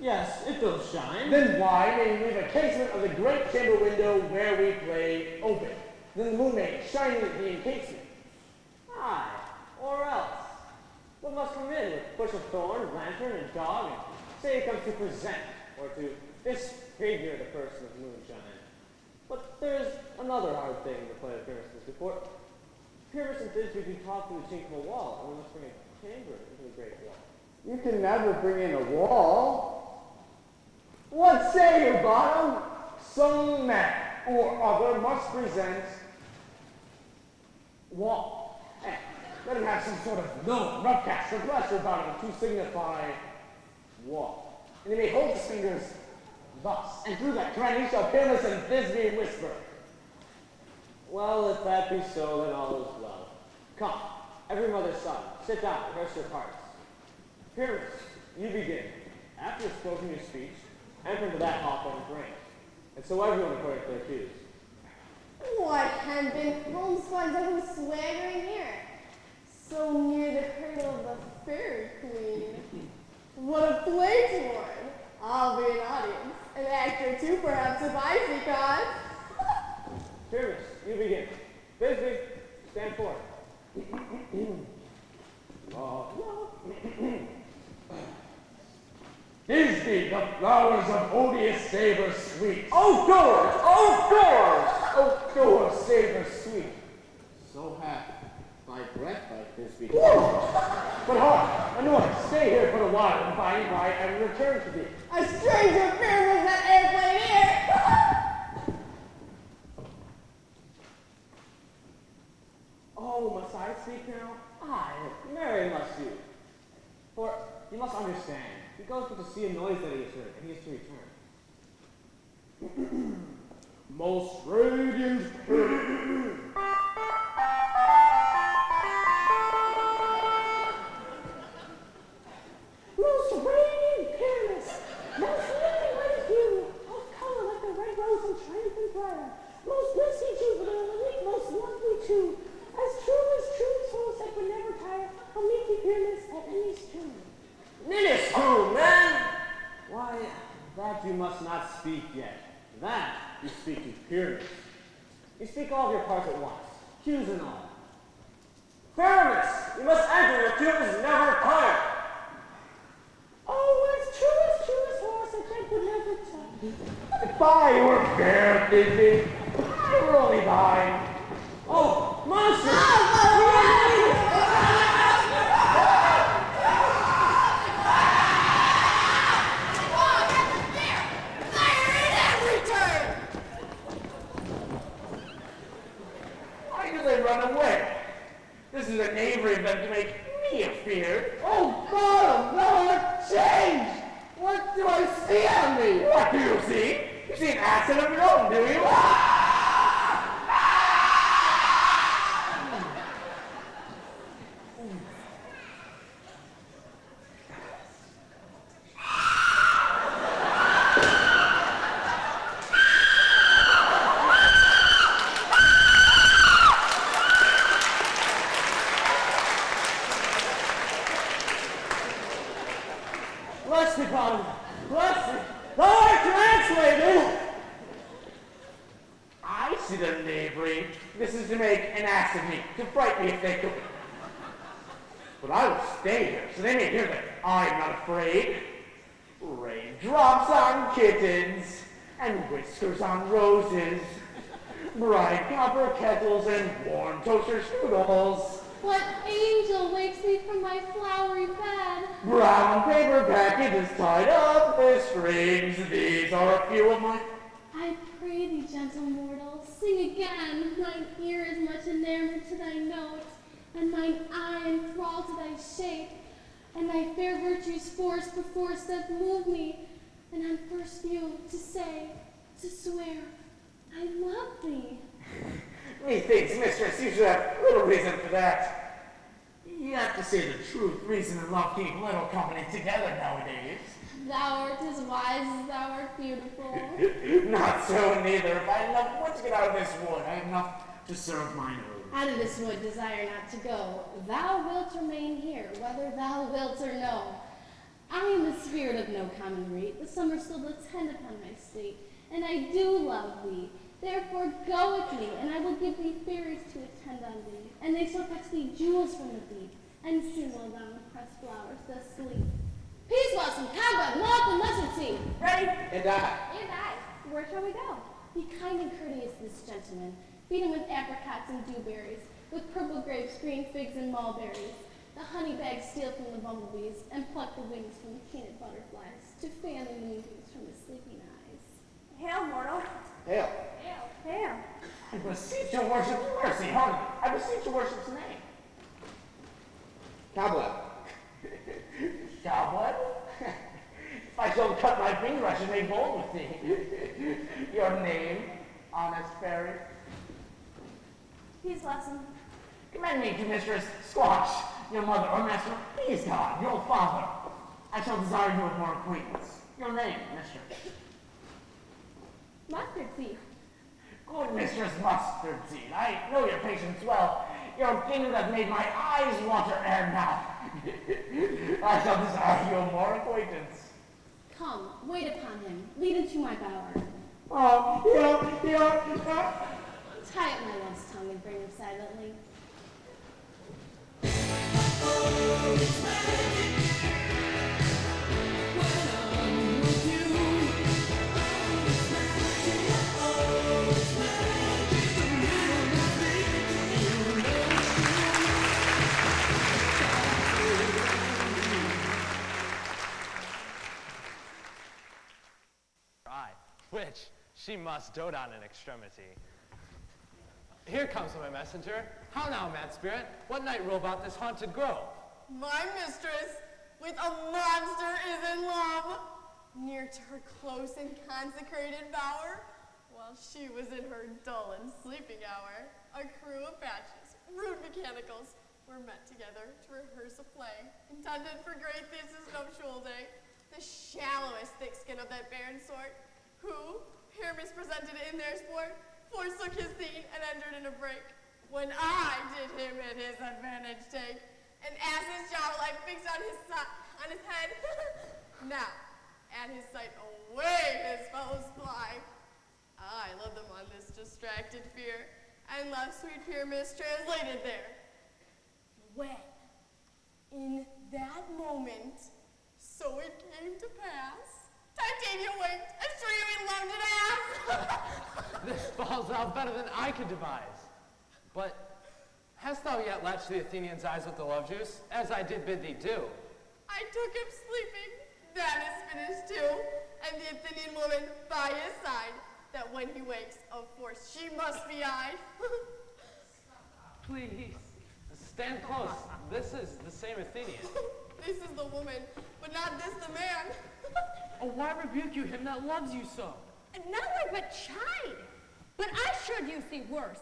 Yes, it does shine. Then why may we leave a casement of the great chamber window where we play open? Then the moon may shine in the casement. Aye, or else. One must come in with bush of thorn, lantern, and dog, and say he comes to present, or to disfigure the person of moonshine. But there is another hard thing in the play of Pyramus and Thisbe. For Pyramus and Thisbe do talk through the chink of a wall, and we must bring a chamber into the great wall. You can never bring in a wall. What say you, Bottom? Some man or other must present wall. Let him have some sort of gnome, rough cast, or plaster about him to signify wall. And he may hold his fingers thus, and through that cranny shall Pyramus and Thisbe whisper. Well, if that be so, then all is well. Come, every mother's son, sit down, rehearse your parts. Pyramus, you begin. After you've spoken your speech, enter into that hawthorn frame. And so everyone according to their cues. What, Henbin? Homespun doesn't swaggering here. So near the cradle of the fairy queen. What a flame one! I'll be an audience. An actor too, perhaps, if I see cause. Pyramus, you begin. Thisbe, stand forth. Thisbe, the flowers of odious savor sweet. Oh, doors, savor sweet. So hath thy breath like Thisbe. But hark, a noise. Stay here for a while, and by and by I will return to thee. A stranger Pyramus that airplane here! Oh, must I speak now? Aye, marry must you. For you must understand, he goes but to see a noise that he has heard, and he is to return. Most radiant Most radiant Pyramus, most living like you, of color like the red rose and triumphant briar, most misty Jupiter, most lovely too, as true souls that would never tire, I'll meet you Pyramus at any stream. Ninnis who, man? Why, that you must not speak yet. That you speak to Pyramus. You speak all of your parts at once, cues and all. Pyramus, you must enter your cues never tired. Oh, as true as horse, that would never tire. If I were fair, Thisbe, I were only thine. Oh, run away. This is a knavery event to make me afeared. Oh, God, no, change! What do I see on me? What do you see? You see an accent of your own, do you? Bless me, Father. Bless me. Lord, translated! I see their knavery. This is to make an ass of me, to frighten me if they could. But I will stay here, so they may hear that I'm not afraid. Raindrops on kittens, and whiskers on roses, bright copper kettles and warm toaster strudels. What angel wakes me from my flowery bed? Brown paper packages tied up with strings. These are a few of my... I pray thee, gentle mortal, sing again. Mine ear is much enamored to thy note, and mine eye enthralled to thy shape, and thy fair virtue's force perforce doth move me, and on first view to say, to swear, I love thee. Methinks, mistress, you should have little reason for that. You have to say the truth. Reason and love keep little company together nowadays. Thou art as wise as thou art beautiful. Not so, neither. If I had enough wood to get out of this wood, I have enough to serve mine own. Out of this wood desire not to go. Thou wilt remain here, whether thou wilt or no. I am the spirit of no common rate. The summer still doth tend upon my state, and I do love thee. Therefore go with me, and I will give thee fairies to attend on thee, and they shall fetch thee jewels from the deep, and soon while thou in pressed flowers dost sleep. Peace, blossom, cobweb, moth, and mustard seed. Ready? And I. And I. Where shall we go? Be kind and courteous to this gentleman. Feed him with apricots and dewberries, with purple grapes, green figs, and mulberries. The honey bags steal from the bumblebees, and pluck the wings from the peanut butterflies, to fan the moonbeams from his sleeping eyes. Hail, mortal. Hail. Hail. Hail. I beseech your worship's mercy, hearty. I beseech your worship's name. Cobweb. Cobweb? If I shall cut my finger, I should make bold with thee. Your name, honest fairy? Peace, blossom. Commend me to Mistress Squash, your mother, or master, please God, your father. I shall desire you of more acquaintance. Your name, mistress? Mustard seed. Good Mistress Mustard Seed, I know your patience well. Your kingdom hath made my eyes water ere now. I shall desire you more acquaintance. Come, wait upon him. Lead him to my bower. Tie up my love's tongue and bring him silently. Which she must dote on in extremity. Here comes my messenger. How now, mad spirit? What night rule about this haunted grove? My mistress, with a monster, is in love. Near to her close and consecrated bower, while she was in her dull and sleeping hour, a crew of batches, rude mechanicals, were met together to rehearse a play intended for great Theseus' nuptial day, the shallowest thick-skin of that barren sort, who, here mispresented in their sport, forsook his scene and entered in a break, when I did him at his advantage take, and ass's jowl I fixed on his head. Now, at his sight away his fellows fly. I led them on this distracted fear, and left sweet Pyramus translated there. When, in that moment, so it came to pass, Titania winked and streaming loved an ass. This falls out better than I could devise. But hast thou yet latched the Athenian's eyes with the love juice, as I did bid thee do? I took him sleeping, that is finished too, and the Athenian woman by his side, that when he wakes, of force she must be eyed. Please, stand close. This is the same Athenian. This is the woman, but not this the man. Oh, why rebuke you him that loves you so? And now I but chide. But I should use thee worse.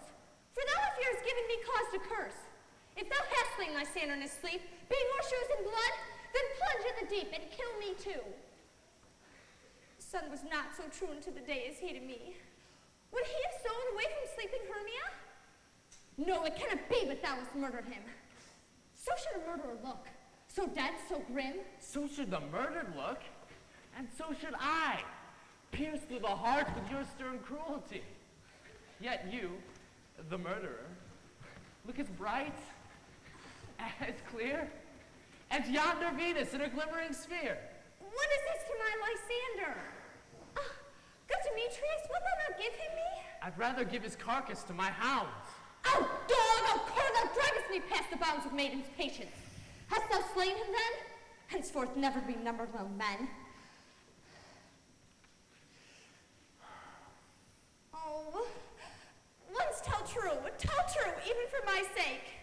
For thou fearest giving me cause to curse. If thou hast slain Lysander in his sleep, being more shoes in blood, then plunge in the deep and kill me too. The sun was not so true unto the day as he to me. Would he have stolen away from sleeping Hermia? No, it cannot be but thou hast murdered him. So should a murderer look. So dead, so grim. So should the murdered look, and so should I, pierced through the heart with your stern cruelty. Yet you, the murderer, look as bright, as clear, as yonder Venus in her glimmering sphere. What is this to my Lysander? Good Demetrius, wilt thou not give him me? I'd rather give his carcass to my hounds. Oh, dog, oh, cur, thou draggest me past the bounds of maiden's patience. Hast thou slain him then? Henceforth never be numbered among men. Oh, once tell true, even for my sake.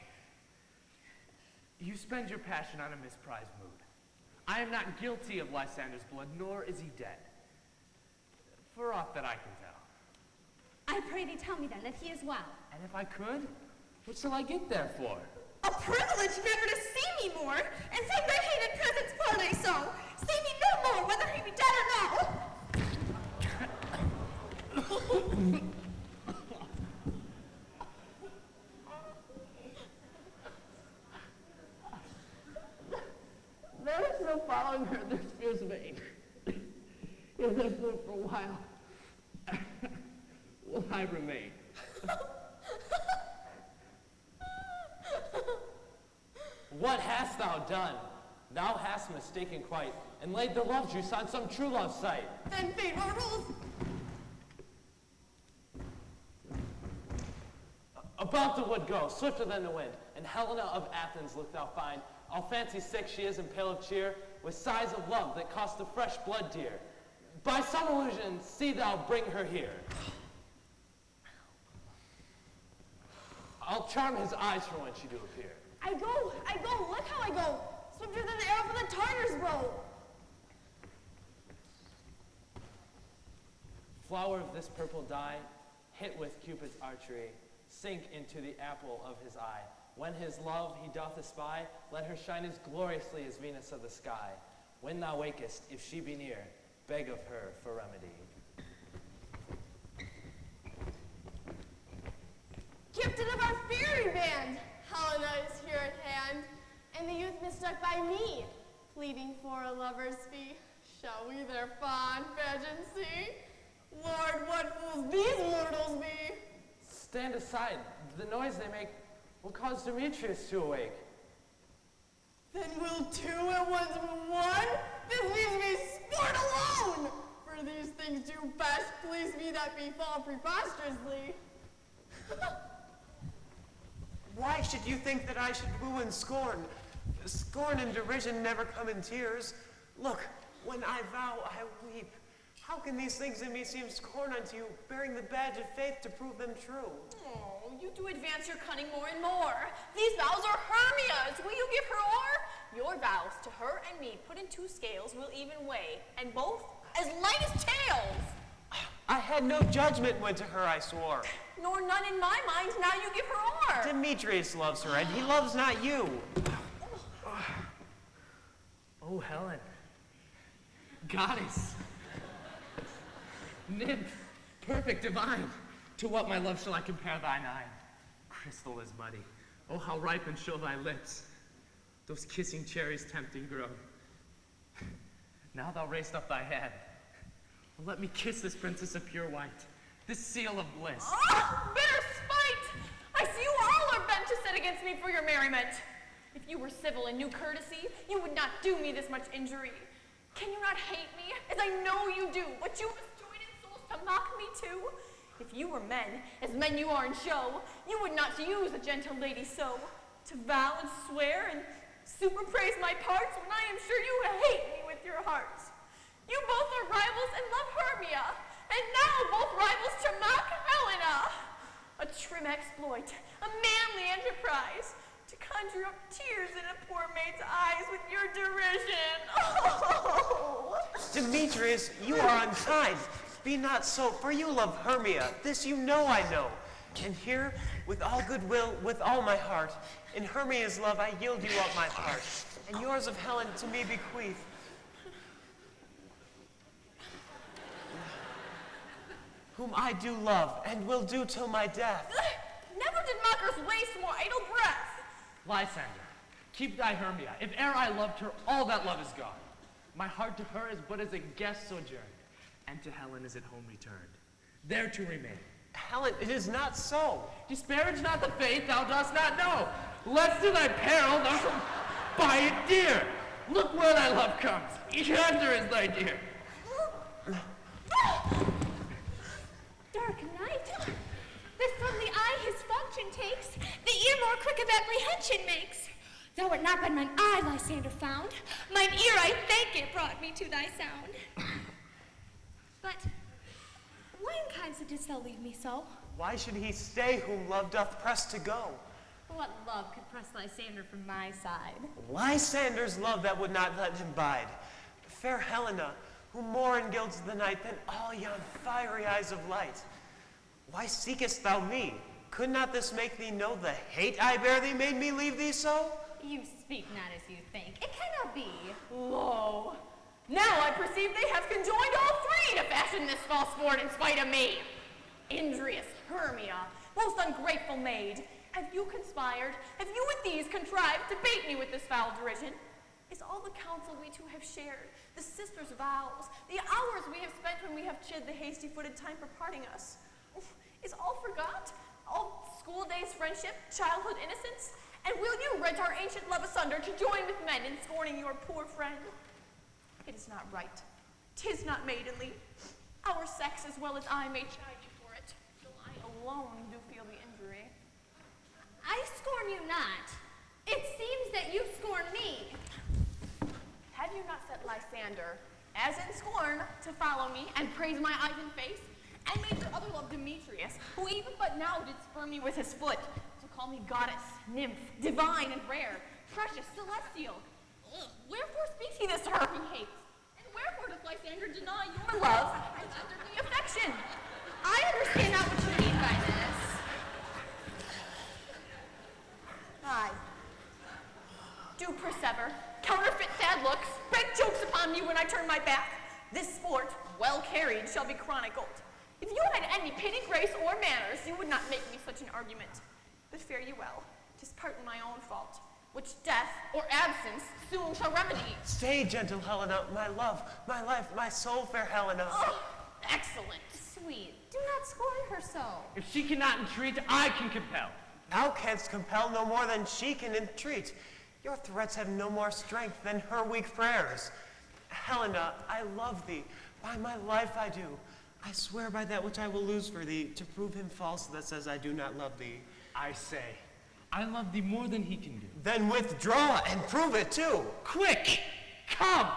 You spend your passion on a misprized mood. I am not guilty of Lysander's blood, nor is he dead. For aught that I can tell. I pray thee tell me then that he is well. And if I could, what shall I get there for? A privilege never to see me more, and from thy hated presence parley so. See me no more, whether he be dead or no. There is no following her their spears vain. If therefore for a while will I remain. What hast thou done? Thou hast mistaken quite, and laid the love juice on some true love sight. Then fate rules. About the wood go, swifter than the wind, and Helena of Athens look thou find. All fancy sick she is and pale of cheer, with sighs of love that cost the fresh blood dear. By some illusion, see thou bring her here. I'll charm his eyes for when she do appear. I go, look how I go. Swifter than the arrow from the Tartar's bow. Flower of this purple dye, hit with Cupid's archery, sink into the apple of his eye. When his love he doth espy, let her shine as gloriously as Venus of the sky. When thou wakest, if she be near, beg of her for remedy. Captain of our fairy band, Helena is here at hand, and the youth mistook by me, pleading for a lover's fee. Shall we their fond pageant see? Lord, what fools these mortals be! Stand aside. The noise they make will cause Demetrius to awake. Then will two at once be one? This leaves me sport alone! For these things do best please me that befall preposterously. Why should you think that I should woo and scorn? Scorn and derision never come in tears. Look, when I vow, I weep. How can these things in me seem scorn unto you, bearing the badge of faith to prove them true? Oh, you do advance your cunning more and more. These vows are Hermia's. Will you give her o'er? Your vows to her and me put in two scales will even weigh, and both as light as tails. I had no judgment when to her I swore. Nor none in my mind, now you give her o'er. Demetrius loves her, and he loves not you. Oh, Helen. Goddess. Nymph, perfect, divine. To what, my love, shall I compare thine eye? Crystal is muddy. Oh, how ripe and show thy lips. Those kissing cherries tempting grow. Now thou raised up thy head. Let me kiss this princess of pure white, this seal of bliss. Oh, bitter spite! I see you all are bent to set against me for your merriment. If you were civil and knew courtesy, you would not do me this much injury. Can you not hate me, as I know you do, but you must join in souls to mock me too? If you were men, as men you are in show, you would not use a gentle lady so, to vow and swear and superpraise my parts when I am sure you hate me with your hearts. You both are rivals and love Hermia, and now both rivals to mock Helena. a trim exploit, a manly enterprise, to conjure up tears in a poor maid's eyes with your derision. Oh! Demetrius, you are unkind. Be not so, for you love Hermia. This you know I know. And here, with all goodwill, with all my heart, in Hermia's love I yield you up my part, and yours of Helen to me bequeath. Whom I do love, and will do till my death. Never did mockers waste more idle breath. Lysander, keep thy Hermia. If e'er I loved her, all that love is gone. My heart to her is but as a guest sojourn, and to Helen is at home returned, there to remain. Helen, it is not so. Disparage not the faith thou dost not know. Lest to thy peril thou shalt buy it dear. Look where thy love comes. Yonder is thy dear. Dark night, that from the eye his function takes, the ear more quick of apprehension makes. Though it not but mine eye Lysander found, mine ear I thank it brought me to thy sound. But why in kindness didst thou leave me so? Why should he stay whom love doth press to go? What love could press Lysander from my side? Lysander's love that would not let him bide. Fair Helena, who more engilds the night than all yon fiery eyes of light. Why seekest thou me? Could not this make thee know the hate I bear thee made me leave thee so? You speak not as you think. It cannot be. Lo, now I perceive they have conjoined all three to fashion this false sport in spite of me. Indrius, Hermia, most ungrateful maid, have you conspired? Have you with these contrived to bait me with this foul derision? Is all the counsel we two have shared, the sisters' vows, the hours we have spent when we have chid the hasty-footed time for parting us, is all forgot? All school days' friendship, childhood innocence? And will you rent our ancient love asunder to join with men in scorning your poor friend? It is not right. 'Tis not maidenly. Our sex as well as I may chide you for it, though I alone do feel the injury. I scorn you not. It seems that you scorn me. Had you not set Lysander, as in scorn, to follow me and praise my eyes and face, and made your other love Demetrius, who even but now did spurn me with his foot, to call me goddess, nymph, divine and rare, precious, celestial. Ugh, wherefore speaks he this to her he hates? And wherefore doth Lysander deny your love and tenderly affection? I understand not what you mean by this. Aye. Do persever, counterfeit sad looks, break jokes upon me when I turn my back. This sport, well carried, shall be chronicled. If you had any pity, grace, or manners, you would not make me such an argument. But fare you well, 'tis partly my own fault, which death or absence soon shall remedy. Stay, gentle Helena, my love, my life, my soul, fair Helena. Oh, excellent. Sweet, do not scorn her so. If she cannot entreat, I can compel. Thou canst compel no more than she can entreat. Your threats have no more strength than her weak prayers. Helena, I love thee. By my life I do. I swear by that which I will lose for thee, to prove him false that says I do not love thee. I say, I love thee more than he can do. Then withdraw and prove it too. Quick, come.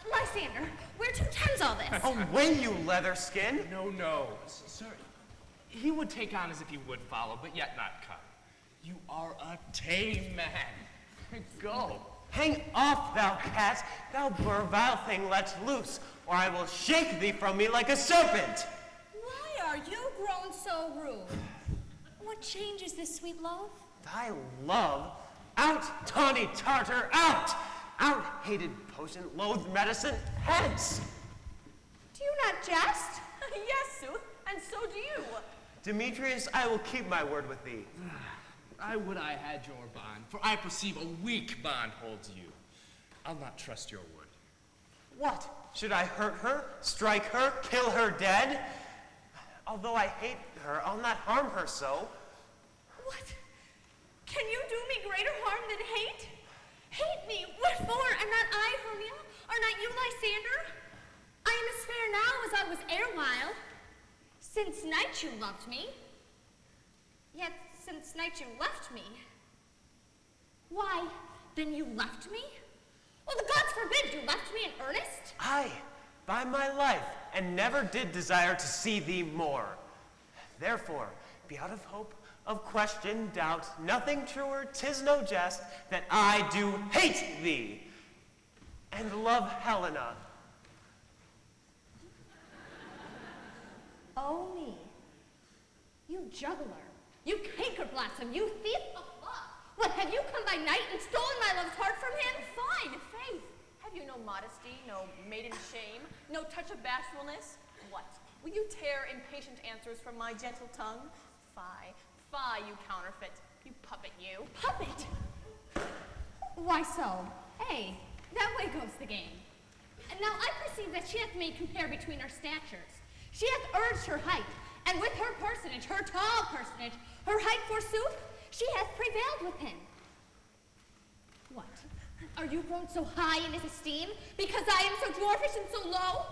Lysander, where to tends all this? Away, you leather skin. No, sir. He would take on as if he would follow, but yet not come. You are a tame man. Go. Hang off, thou cat, thou vile thing let loose, or I will shake thee from me like a serpent. Why are you grown so rude? What change is this, sweet love? Thy love? Out, tawny Tartar, out! Out, hated potent, loathed medicine, hence! Do you not jest? Yes, sooth, and so do you. Demetrius, I will keep my word with thee. I would I had your bond, for I perceive a weak bond holds you. I'll not trust your word. What? Should I hurt her, strike her, kill her dead? Although I hate her, I'll not harm her so. What? Can you do me greater harm than hate? Hate me? What for? Am not I, Hermia? Are not you, Lysander? I am as fair now as I was erewhile. Since night you loved me. Yet since night you left me. Why, then you left me? Well, the gods forbid you left me in earnest? Aye, by my life, and never did desire to see thee more. Therefore, be out of hope, of question, doubt, nothing truer, 'tis no jest, that I do hate thee, and love Helena. Oh me, you juggler, you canker blossom, you thief of love. What, have you come by night and stolen my love's heart from him? Fine, Faith. Have you no modesty, no maiden shame, no touch of bashfulness? What? Will you tear impatient answers from my gentle tongue? Fie, fie, you counterfeit, you puppet, you. Puppet? Why so? Hey, that way goes the game. And now I perceive that she hath made compare between our statures. She hath urged her height, and with her personage, her tall personage, her height forsooth, she hath prevailed with him. What? Are you grown so high in his esteem, because I am so dwarfish and so low?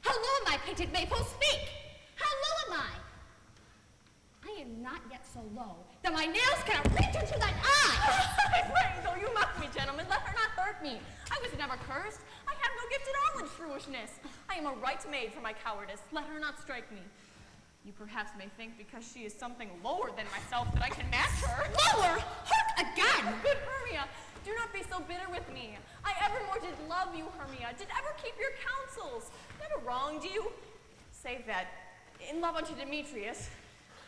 How low am I, painted maple? Speak! How low am I? I am not yet so low that my nails cannot reach into thine eye! Pray, though you mock me, gentlemen, let her not hurt me. I was never cursed. I have no gift at all in shrewishness. I am a right maid for my cowardice. Let her not strike me. You perhaps may think because she is something lower than myself that I can match her. Lower? Hark again! Good Hermia, do not be so bitter with me. I evermore did love you, Hermia, did ever keep your counsels, never wronged you. Save that, in love unto Demetrius,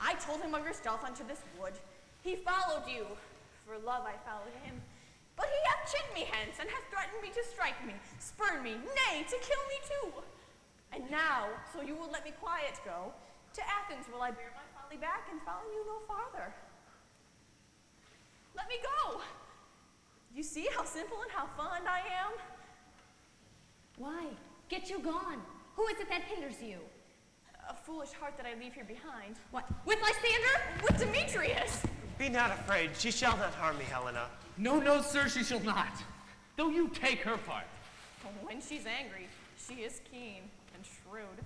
I told him of your stealth unto this wood. He followed you. For love I followed him. But he hath chid me hence, and hath threatened me to strike me, spurn me, nay, to kill me too. And now, so you will let me quiet go, to Athens will I bear my folly back and follow you no farther. Let me go. You see how simple and how fond I am? Why? Get you gone. Who is it that hinders you? A foolish heart that I leave here behind. What? With Lysander? With Demetrius! Be not afraid. She shall not harm me, Helena. No, no, sir, she shall not. Though you take her part. When she's angry, she is keen and shrewd.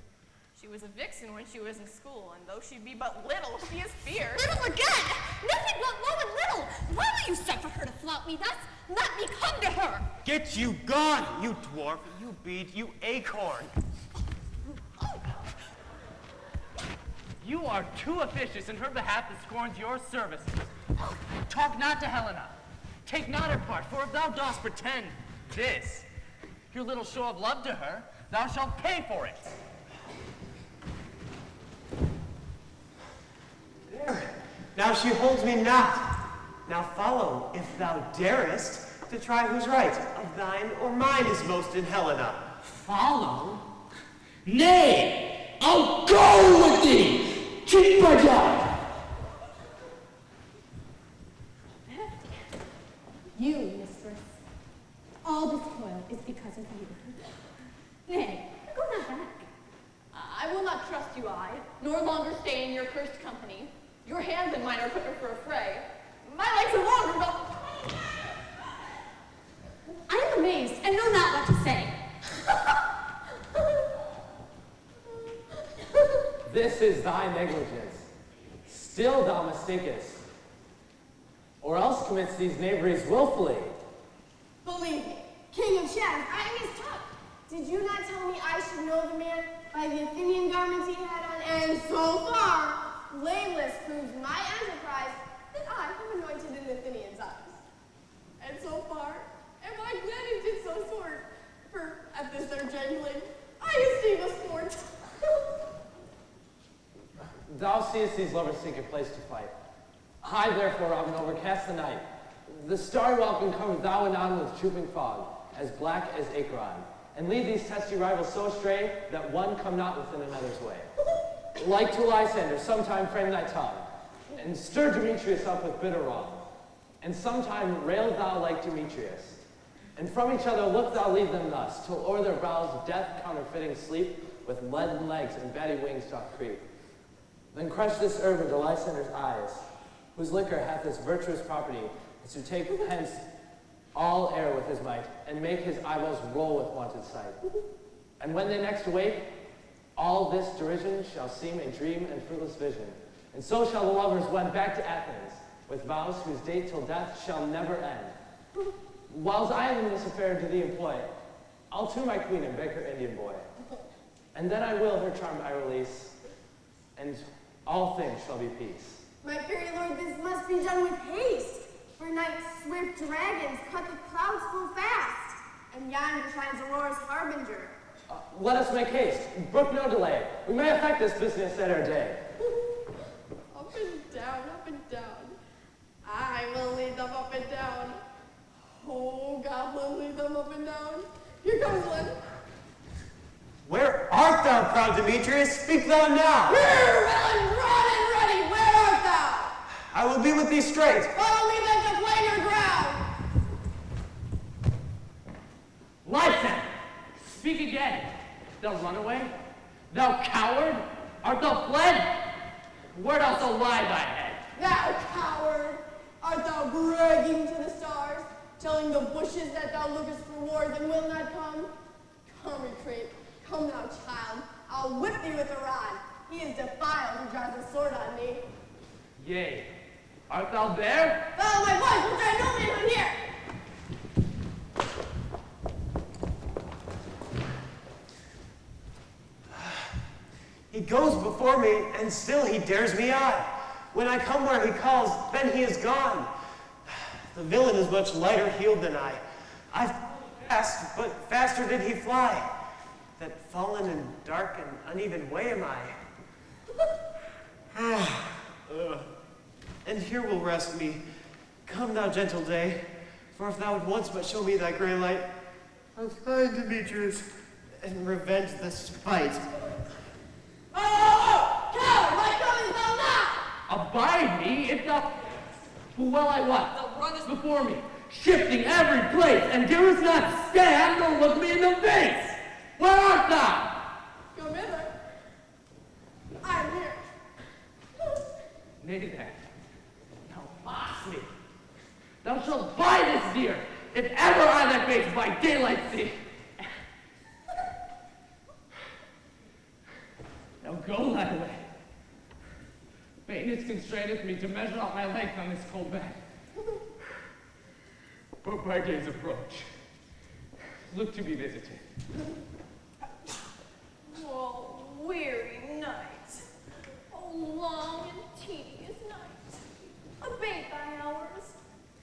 She was a vixen when she was in school, and though she be but little, she is fierce. Little again! Nothing but low and little! Why will you suffer her to flout me thus? Let me come to her! Get you gone, you dwarf, you bead, you acorn. You are too officious in her behalf that scorns your services. Talk not to Helena. Take not her part, for if thou dost pretend this, your little show of love to her, thou shalt pay for it. There, now she holds me not. Now follow, if thou darest, to try whose right, of thine or mine, is most in Helena. Follow? Nay, I'll go with thee! Cheek by job! You, mistress. All this toil is because of you. Nay, go not back. I will not trust you, I, nor longer stay in your cursed company. Your hands and mine are quicker for a fray. My legs are longer, though. I am amazed and know not what to say. This is thy negligence. Still thou mistakest, or else commits these knaveries willfully. Believe me, King of Shadows, I am his tuck. Did you not tell me I should know the man by the Athenian garments he had on? And so far, blameless proves my enterprise that I have anointed an Athenian's eyes. And so far, am I glad he did so sort? For at this their genuine, I esteem a sport. Thou seest these lovers seek a place to fight. I therefore, Robin, overcast the night. The starry welcome cover thou anon with trooping fog, as black as Acheron, and lead these testy rivals so astray that one come not within another's way. Like to Lysander, sometime frame thy tongue, and stir Demetrius up with bitter wrong, and sometime rail thou like Demetrius. And from each other look thou lead them thus, till o'er their brows death counterfeiting sleep, with leaden legs and batty wings doth creep. Then crush this herb into Lysander's eyes, whose liquor hath this virtuous property, as to take hence all air with his might, and make his eyeballs roll with wonted sight. And when they next awake, all this derision shall seem a dream and fruitless vision. And so shall the lovers wend back to Athens, with vows whose date till death shall never end. Whiles I am in this affair to thee employ, I'll to my queen and beg her Indian boy. And then I will her charmed eye release, and all things shall be peace. My fairy lord, this must be done with haste, for night's swift dragons cut the clouds full fast, and yonder shines Aurora's harbinger. Let us make haste. Brook no delay. We may effect this business at our day. Up and down, up and down. I will lead them up and down. Oh, goblin, lead them up and down. Here comes one. Where art thou, proud Demetrius? Speak thou now. Here, villain, broad and ready, where art thou? I will be with thee straight. Follow me then to flame your ground. Lysan, speak again. Thou runaway? Thou coward? Art thou fled? Where dost thou lie thy head? Thou coward, art thou bragging to the stars, telling the bushes that thou lookest for wars and will not come? Come, retreat. Come now, child. I'll whip thee with a rod. He is defiled who draws the sword on me. Yea. Art thou there? Follow my voice, which I know man can hear. He goes before me, and still he dares me on. When I come where he calls, then he is gone. The villain is much lighter heeled than I. I fast, but faster did he fly. That fallen and dark and uneven way am I. And here will rest me. Come thou, gentle day, for if thou would once but show me thy grey light, I'll find Demetrius and revenge the spite. Oh, coward, why comest thou not? Abide me if thou... Well, I what? Thou runnest before me, shifting every place, and darest not stand nor look me in the face. Where art thou? Come hither. I am here. Nay then, thou mockst me. Thou shalt buy this deer, if ever I that base by daylight see. Now go thy way. Faintness constraineth me to measure out my length on this cold bed. But my days approach. Look to be visited. Oh, weary night. Oh, long and tedious night. Abate thy hours.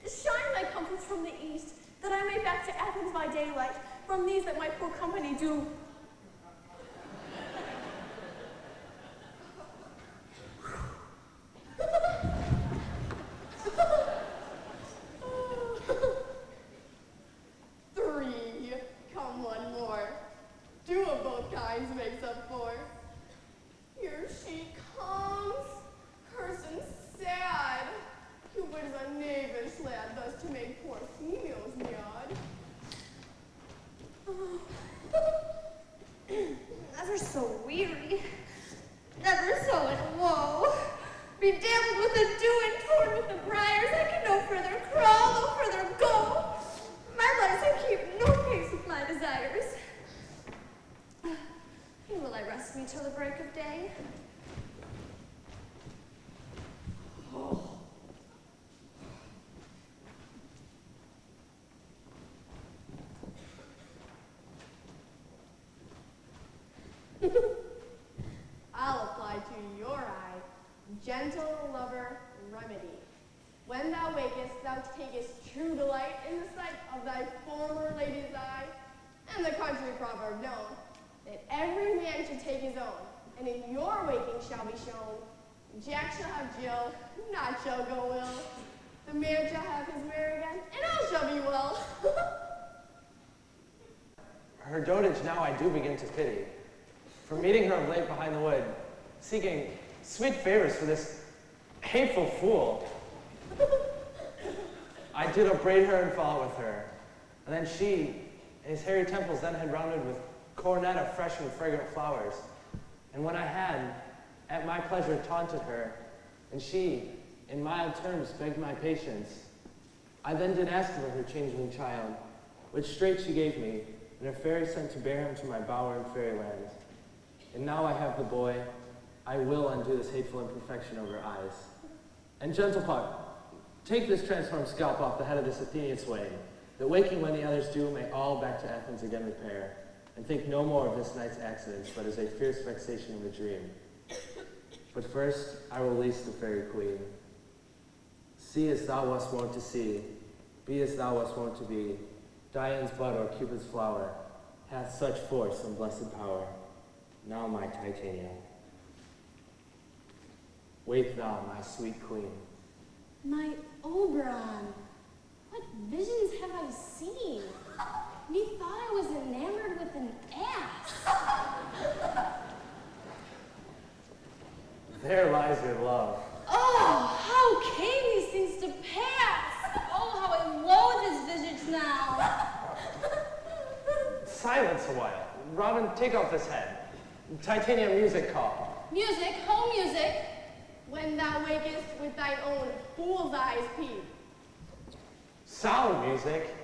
Shine thy comforts from the east, that I may back to Athens by daylight, from these that my poor company do. Three. Come one more. Two of both kinds makes up four. Here she comes, cursing sad. Cupid is a knavish lad, thus to make poor females mad. Never so weary, never so in woe. Bedamned with the dew and torn with the briars, I can no further crawl, no further go. My legs can keep no pace with my desires. Will I rest me till the break of day? Oh. I'll apply to your eye, gentle lover remedy. When thou wakest, thou takest true delight in the sight of thy former lady's eye, and the country proverb known, that every man should take his own, and in your waking shall be shown. Jack shall have Jill, naught shall go ill. The man shall have his mare again, and all shall be well. Her dotage now I do begin to pity, for meeting her of late behind the wood, seeking sweet favors for this hateful fool. I did upbraid her and follow with her, and then she, his hairy temples then had rounded with coronet of fresh and fragrant flowers, and when I had, at my pleasure, taunted her, and she, in mild terms, begged my patience, I then did ask for her changeling child, which straight she gave me, and a fairy sent to bear him to my bower in fairyland. And now I have the boy, I will undo this hateful imperfection over eyes. And gentle Puck, take this transformed scalp off the head of this Athenian swain, that waking when the others do, may all back to Athens again repair, and think no more of this night's accidents, but as a fierce vexation of a dream. But first I will release the fairy queen. See as thou wast wont to see, be as thou wast wont to be. Dian's bud or Cupid's flower hath such force and blessed power. Now my Titania, wake thou, my sweet queen. My Oberon, what visions have I seen? Methought I was enamored with an ass. There lies your love. Oh, how came these things to pass? Oh, how I loathe his visage now. Silence a while. Robin, take off this head. Titania, music call. Music, home music, when thou wakest with thine own fool's eyes peep. Sound music.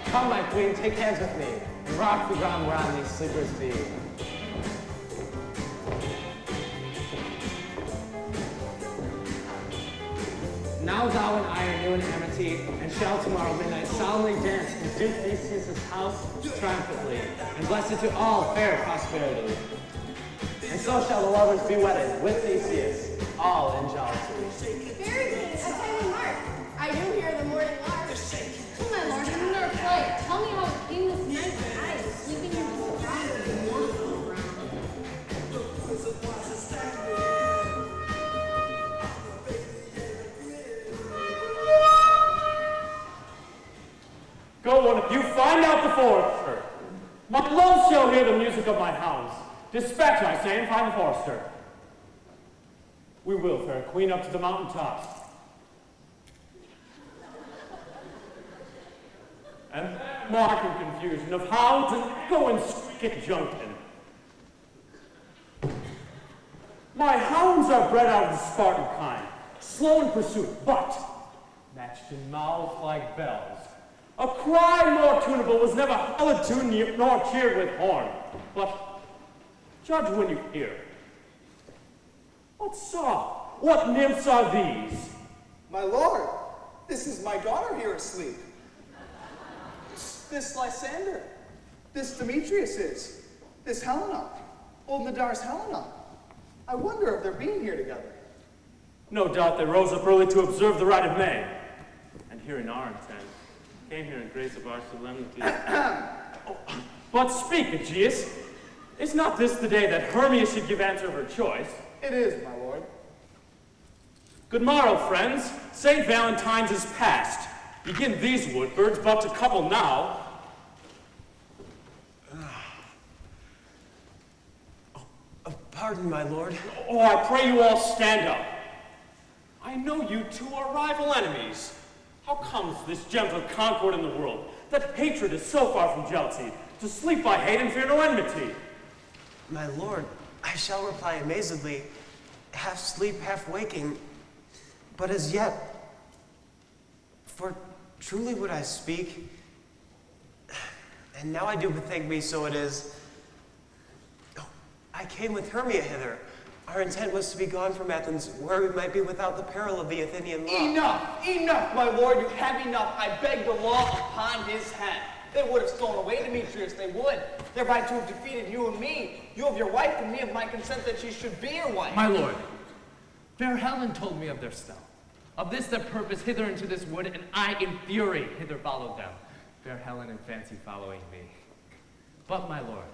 Come, my queen, take hands with me, and rock the ground whereon these sleepers be. Now thou and I are new in amity, and shall tomorrow midnight solemnly dance in Duke Theseus' house triumphantly, and bless it to all fair prosperity. And so shall the lovers be wedded with Theseus, all in jollity. Fairy King, attend in mark. I do hear the morning lark. Oh, my lord, I'm under a flight. Tell me how it came this night that I was sleeping in the surroundings of the wonderful ground. Go, one of you, find out the forester. My love shall hear the music of my hounds. Dispatch, I say, and find the forester. We will, fair queen, up to the mountain tops. And mark in confusion of how to go and skip Junction. My hounds are bred out of the Spartan kind, slow in pursuit, but matched in mouths like bells. A cry more tunable was never hallowed to nor cheered with horn. But judge when you hear. What song? What nymphs are these? My lord, this is my daughter here asleep. This Lysander. This Demetrius is. This Helena. Old Nadar's Helena. I wonder if they're being here together. No doubt they rose up early to observe the rite of May. And here in our intent, came here in grace of our solemnity. But speak, Aegeus. Is not this the day that Hermia should give answer of her choice? It is, my lord. Good morrow, friends. St. Valentine's is past. Begin these woodbirds but to couple now. Pardon, my lord. Oh, I pray you all stand up. I know you two are rival enemies. How comes this gentle concord in the world, that hatred is so far from jealousy, to sleep by hate and fear no enmity? My lord, I shall reply amazedly, half sleep, half waking, but as yet, for truly would I speak, and now I do bethink me, so it is. I came with Hermia hither. Our intent was to be gone from Athens, where we might be without the peril of the Athenian law. Enough! Enough, my lord! You have enough! I beg the law upon his head. They would have stolen away Demetrius, they would. Thereby to have defeated you and me. You of your wife, and me of my consent that she should be your wife. My lord, fair Helen told me of their stealth. Of this their purpose hither into this wood, and I in fury hither followed them. Fair Helen in fancy following me. But my lord,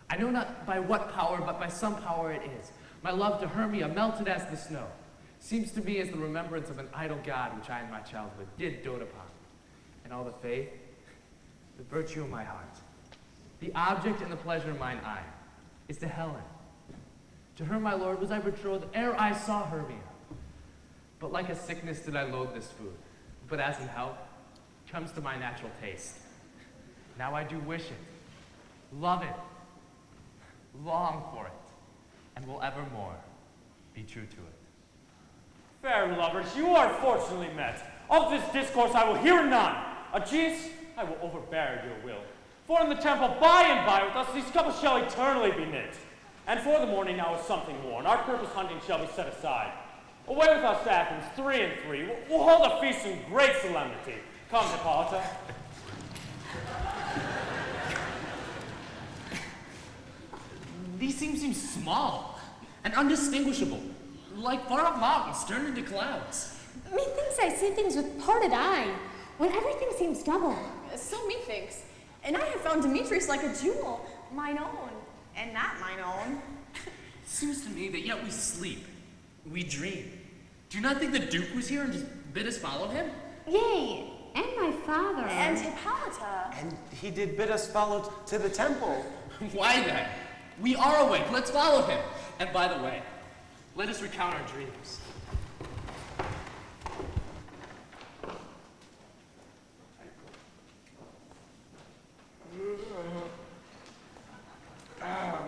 I know not by what power, but by some power it is. My love to Hermia melted as the snow. Seems to me as the remembrance of an idol god which I in my childhood did dote upon. And all the faith, the virtue of my heart, the object and the pleasure of mine eye, is to Helen. To her, my lord, was I betrothed ere I saw Hermia. But like a sickness did I loathe this food. But as in health, comes to my natural taste. Now I do wish it, love it, long for it, and will evermore be true to it. Fair lovers, you are fortunately met. Of this discourse I will hear none. Aegeus, I will overbear your will. For in the temple by and by with us these couples shall eternally be knit. And for the morning now is something worn. Our purpose hunting shall be set aside. Away with us to Athens, 3 and 3. We'll hold a feast in great solemnity. Come, Hippolyta. These seem small. and undistinguishable, like far-off mountains turned into clouds. Methinks I see things with parted eye, when everything seems double. So methinks. And I have found Demetrius like a jewel, mine own, and not mine own. Seems to me that yet we sleep, we dream. Do you not think the Duke was here and just bid us follow him? Yea, and my father. And Hippolyta. And he did bid us follow to the temple. Why then? We are awake, let's follow him. And by the way, let us recount our dreams.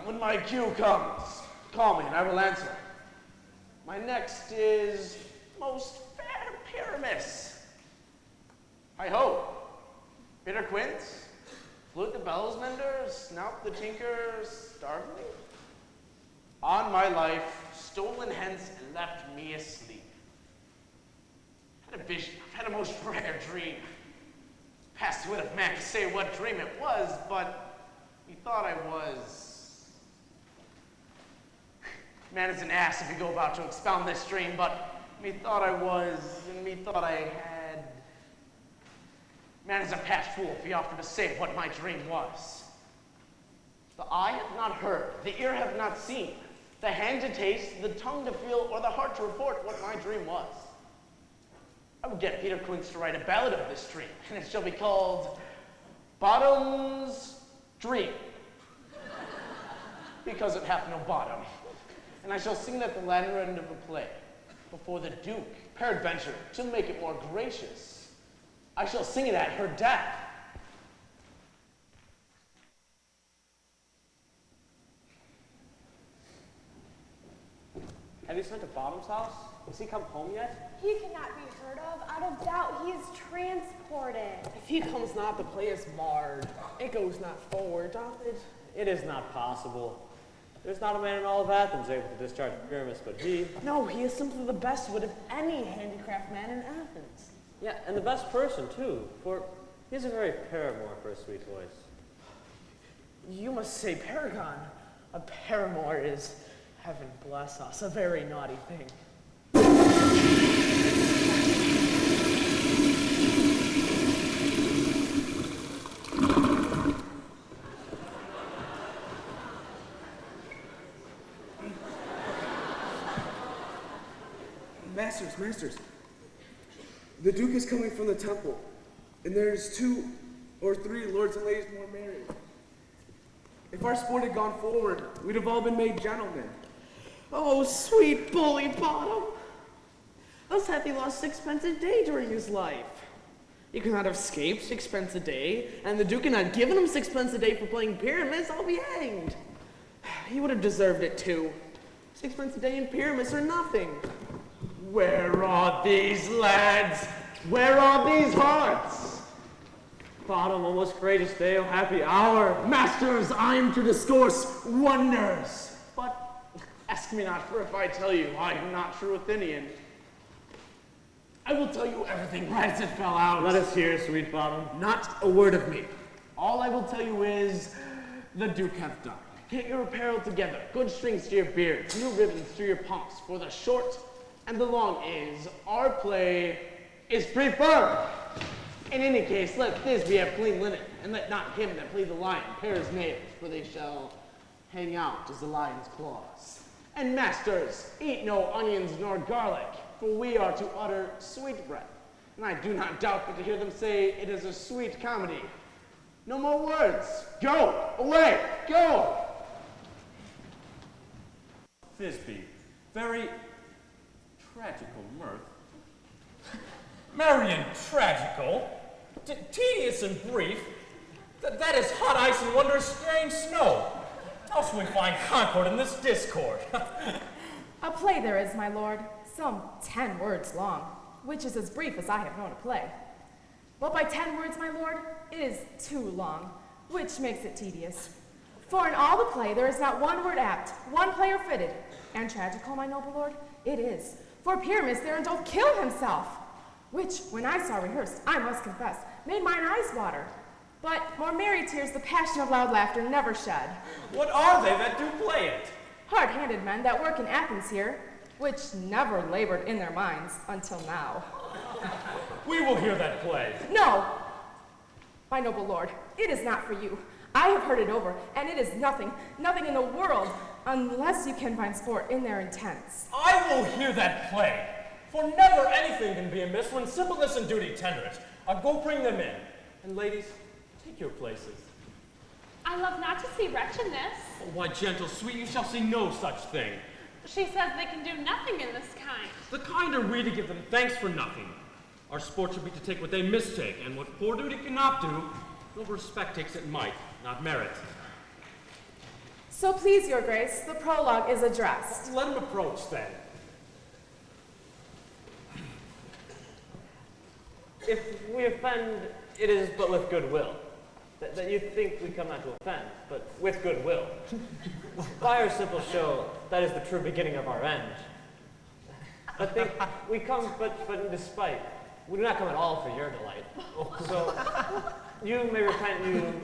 When my cue comes, call me and I will answer. My next is most fair Pyramus. I hope. Bitter Quince, Flute the bellows mender, Snout the tinker, starveling. On my life, stolen hence and left me asleep. Had a vision, I've had a most rare dream. Past the wit of man to say what dream it was, but methought I was. Man is an ass if you go about to expound this dream, but methought I was, and methought I had. Man is a past fool if he offered to say what my dream was. The eye hath not heard, the ear hath not seen, the hand to taste, the tongue to feel, or the heart to report what my dream was. I would get Peter Quince to write a ballad of this dream, and it shall be called Bottom's Dream, because it hath no bottom. And I shall sing it at the latter end of the play, before the Duke, peradventure, to make it more gracious. I shall sing it at her death. Have you sent to Bottom's house? Has he come home yet? He cannot be heard of. Out of doubt, he is transported. If he comes not, the play is marred. It goes not forward, doth it? It is not possible. There's not a man in all of Athens able to discharge Pyramus but he. No, he is simply the best wit of any handicraft man in Athens. Yeah, and the best person too, for he has a very paramour for a sweet voice. You must say paragon. A paramour is, heaven bless us, a very naughty thing. Masters, the Duke is coming from the temple, and there's 2 or 3 lords and ladies more married. If our sport had gone forward, we'd have all been made gentlemen. Oh, sweet bully Bottom! Thus hath he lost 6 pence a day during his life. He could not have escaped 6 pence a day, and the Duke had not given him 6 pence a day for playing Pyramus, I'll be hanged. He would have deserved it too. 6 pence a day in Pyramus are nothing. Where are these lads? Where are these hearts? Bottom, O most greatest day, O happy hour. Masters, I am to discourse wonders. But ask me not, for if I tell you I am not true Athenian, I will tell you everything right as it fell out. Let us hear, sweet Bottom. Not a word of me. All I will tell you is, the Duke hath died. Get your apparel together, good strings to your beards, new ribbons to your pumps, for the short and the long is, our play is preferred. In any case, let this be of clean linen, and let not him that played the lion pare his nails, for they shall hang out as the lion's claws. And masters, eat no onions nor garlic, for we are to utter sweet breath. And I do not doubt but to hear them say it is a sweet comedy. No more words. Go, away, go! Thisbe, very tragical mirth. Merry and tragical? Tedious and brief? That is hot ice and wondrous strange snow. How shall we find concord in this discord? A play there is, my lord, some 10 words long, which is as brief as I have known a play. But by 10 words, my lord, it is too long, which makes it tedious. For in all the play there is not 1 word apt, 1 player fitted, and tragical, my noble lord, it is. For Pyramus there doth kill himself, which, when I saw rehearsed, I must confess, made mine eyes water. But more merry tears the passion of loud laughter never shed. What are they that do play it? hard-handed men that work in Athens here, which never labored in their mines until now. We will hear that play. No! My noble lord, it is not for you. I have heard it over, and it is nothing in the world, unless you can find sport in their intents. I will hear that play, for never anything can be amiss when simpleness and duty tender it. I'll go bring them in. And ladies, take your places. I love not to see wretchedness. Oh, my gentle sweet, you shall see no such thing. She says they can do nothing in this kind. The kind are we to give them thanks for nothing. Our sport should be to take what they mistake, and what poor duty cannot do, noble respect takes it might, not merit. So please, your grace, the prologue is addressed. Let him approach, then. If we offend, it is but with goodwill. That you think we come not to offend, but with goodwill. By our simple show, that is the true beginning of our end. But think, we come but in despite. We do not come at all for your delight. So, you may repent,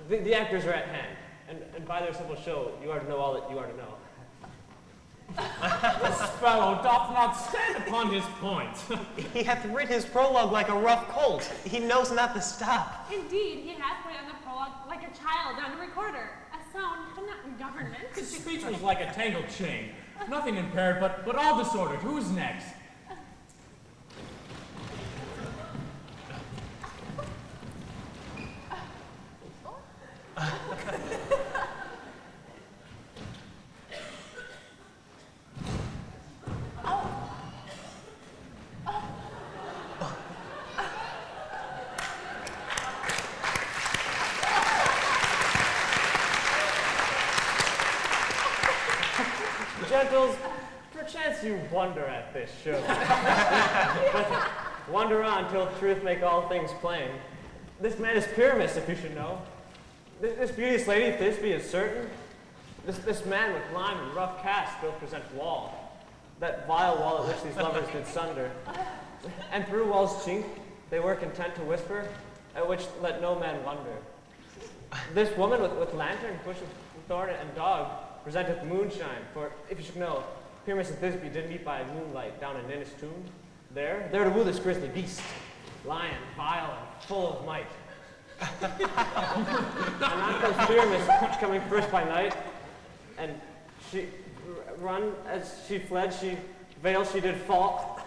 the actors are at hand. And by their simple show, you are to know all that you are to know. This fellow doth not stand upon his point. He hath writ his prologue like a rough colt. He knows not to stop. Indeed, he has put on the prologue like a child on a recorder. A sound, but not in government. His speech was like a tangled chain. Nothing impaired, but all disordered. Who's next? Gentles, perchance you wonder at this show. But wonder on till truth make all things plain. This man is Pyramus, if you should know. This beauteous lady, Thisbe, is certain. This man with lime and rough cast doth present wall, that vile wall at which these lovers did sunder. And through wall's chink they were content to whisper, at which let no man wonder. This woman with lantern, bush of thorn and dog, presenteth moonshine, for if you should know, Pyramus and Thisbe did meet by moonlight down in Ninus' tomb. There to woo this grisly beast, lion, vile, and full of might. And on comes Pyramus coming first by night, and she run as she fled, veil she did fall,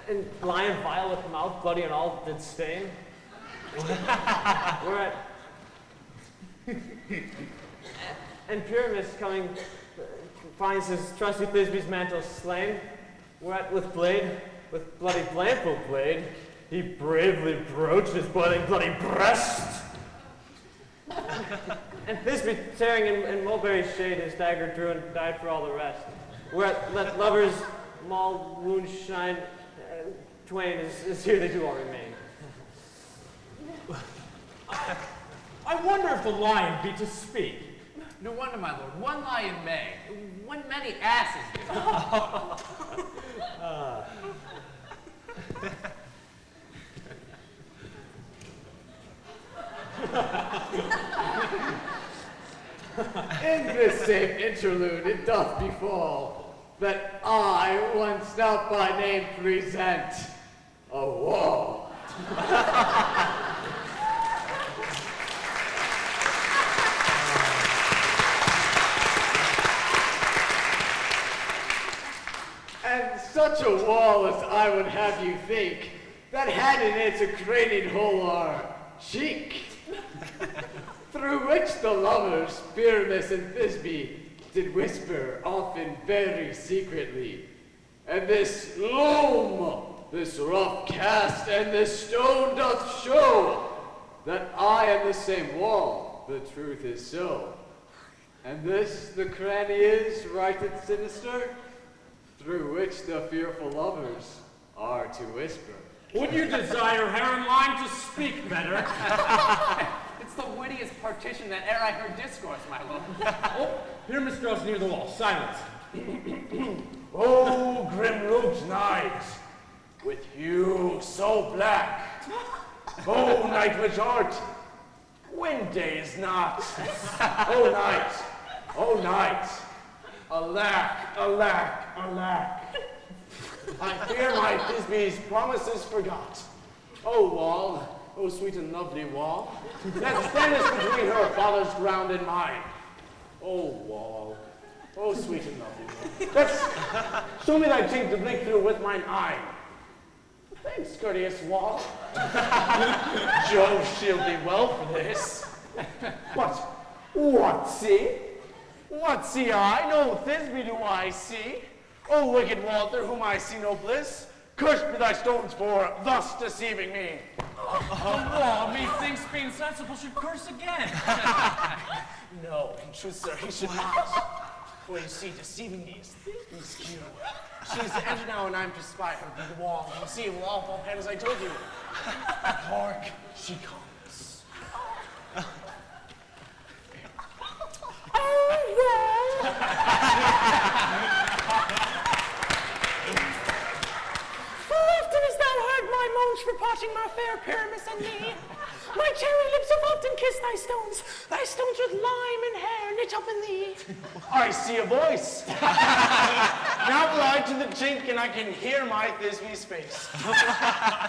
and lion vile with mouth bloody and all did stain. Whereat and Pyramus coming finds his trusty Thisbe's mantle slain, whereat with bloody blamful blade, he bravely broached his boiling bloody breast. And Thisbe, tearing in mulberry shade, his dagger drew and died for all the rest. Whereat let lovers maul wound shine, twain is here they do all remain. I wonder if the lion be to speak. No wonder, my lord. One lion may. One many asses do. In this same interlude it doth befall that I, once not by name present, a wall. And such a wall as I would have you think, that had in it a craning hole or cheek, through which the lovers, Pyramus and Thisbe, did whisper, often very secretly. And this loam, this rough cast, and this stone doth show that I am the same wall, the truth is so. And this the cranny is, right and sinister, through which the fearful lovers are to whisper. Would you desire Heronline to speak better? It's the wittiest partition that e'er I heard discourse, my lord. Oh, Pyramus draws near the wall. Silence. Oh, grim robed knight, with hue so black. Oh, night which art, when day is not. Oh, night, O night, alack, alack, alack. I fear my Thisby's promises forgot. O wall, O sweet and lovely wall, that standest between her father's ground and mine. O wall, O sweet and lovely wall, let's show me thy chink to blink through with mine eye. Thanks, courteous wall. Jove shield thee well for this. What see? What see I? No Thisby do I see. O wicked Walter, whom I see no bliss, cursed be thy stones for thus deceiving me. Oh, methinks being sensible should curse again. No, in truth, sir, he should not. For you see, deceiving me is Thisby's cue. She is to enter now, and I am to spy her through the wall. You see, it will all fall hand as I told you. Hark, she comes. Full often hast thou heard my moans for parting my fair Pyramus and me. My cherry lips have often kissed thy stones with lime and hair knit up in thee. I see a voice. Now glide to the chink, and I can hear my Thisby's face.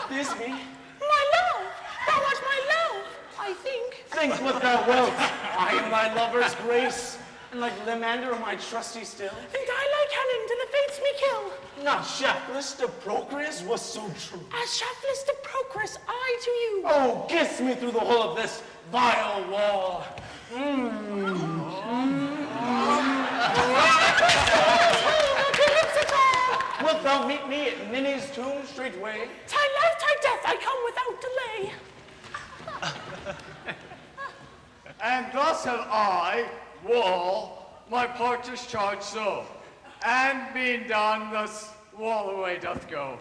Thisby? My love! Thou art my love, I think. Think what thou wilt. I am thy lover's grace, and like Limander my trusty still. And I like Helen till the fates me kill. Not shaftless to Procreus was so true. As shaftless to Procreus, I to you. Oh, kiss me through the hole of this vile wall. Wilt thou meet me at Ninny's tomb straightway? Thy life, thy death, I come without delay. And thus have I, Wall, my part discharged so. And being done, thus Wall away doth go.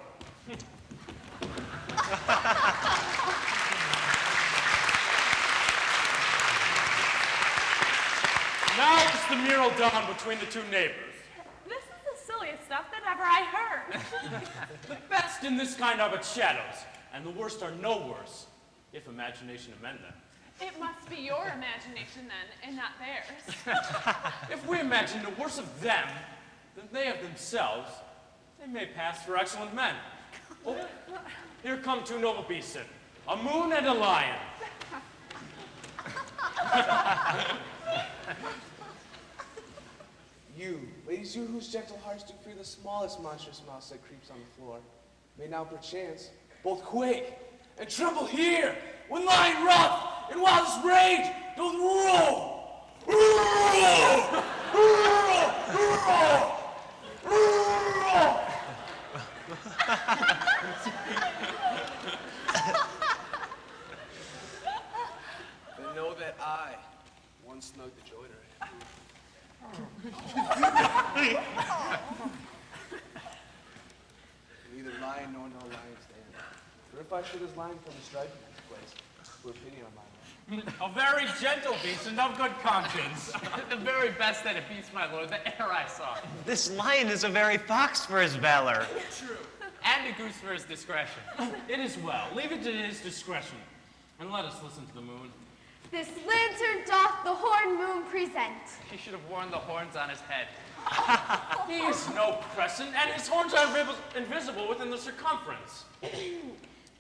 Now is the mural done between the two neighbors. This is the silliest stuff that ever I heard. The best in this kind are but shadows, and the worst are no worse, if imagination amend them. It must be your imagination then, and not theirs. If we imagine the worse of them than they of themselves, they may pass for excellent men. Oh, here come two noble beasts, a moon and a lion. You, ladies, you whose gentle hearts do fear the smallest monstrous mouse that creeps on the floor, may now perchance both quake and tremble here when lying rough in wildest rage doth roar. But know that I once snugged the joiner. Neither lion nor no lion stand. For if I should as lion come and strike in this place, were pity on my man. A very gentle beast and of good conscience. The very best that it beats, my lord, the air I saw. This lion is a very fox for his valor. True. And a goose for his discretion. It is well. Leave it to his discretion. And let us listen to the moon. This lantern doth the horn moon present. He should have worn the horns on his head. He is no crescent, and his horns are invisible within the circumference.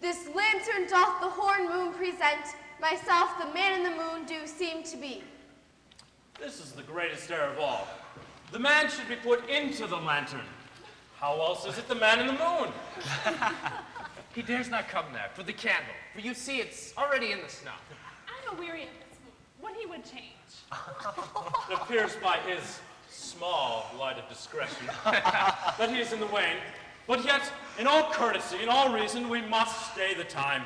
This lantern doth the horn moon present. Myself, the man in the moon, do seem to be. This is the greatest error of all. The man should be put into the lantern. How else is it the man in the moon? He dares not come there for the candle, for you see it's already in the snow. I'm aweary of this moon. What he would change. It appears by his small light of discretion that he is in the wane, but yet, in all courtesy, in all reason, we must stay the time.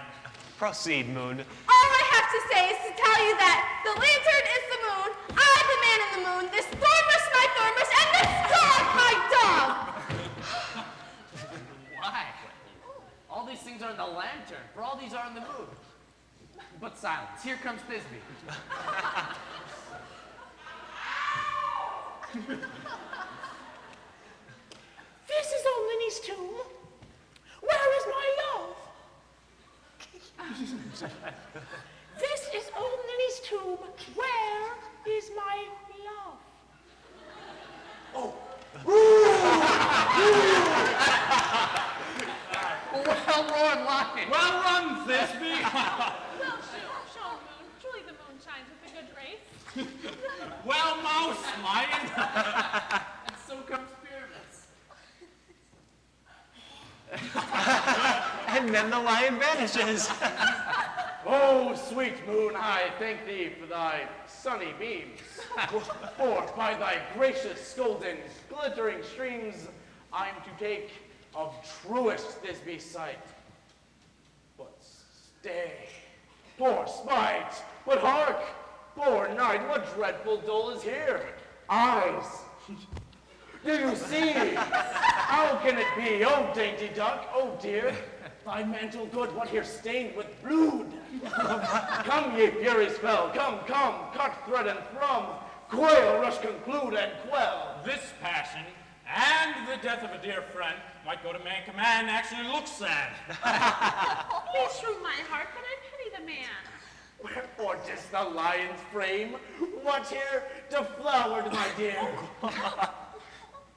Proceed, Moon. All I have to say is to tell you that the lantern is the moon, I the man in the moon, this thermos my thermos, and this dog my dog! Why? All these things are in the lantern, for all these are in the moon. But silence. Here comes Thisby. This is old Linny's tomb. Where is my love? This is old Linny's tomb. Where is my love? Well-roared lion. Well run, Thisbe. Well, show Moon. Truly the moon shines with a good race. Well, mouse, lion. And so comes Pyramus. And then the lion vanishes. Oh, sweet moon, I thank thee for thy sunny beams. For by thy gracious scoldings, glittering streams, I'm to take of truest Thisbe's sight. But stay, poor smite, but hark, poor night, what dreadful dole is here? Eyes, do you see? How can it be, oh dainty duck, oh dear? Thy mantle good, what here stained with blood? Come, ye fury spell, come, cut thread and thrum, quail, rush, conclude, and quell. This passion and the death of a dear friend might go to make a man actually look sad. You shrew my heart, but I pity the man. Wherefore does the lion's frame? What here deflowered, my dear?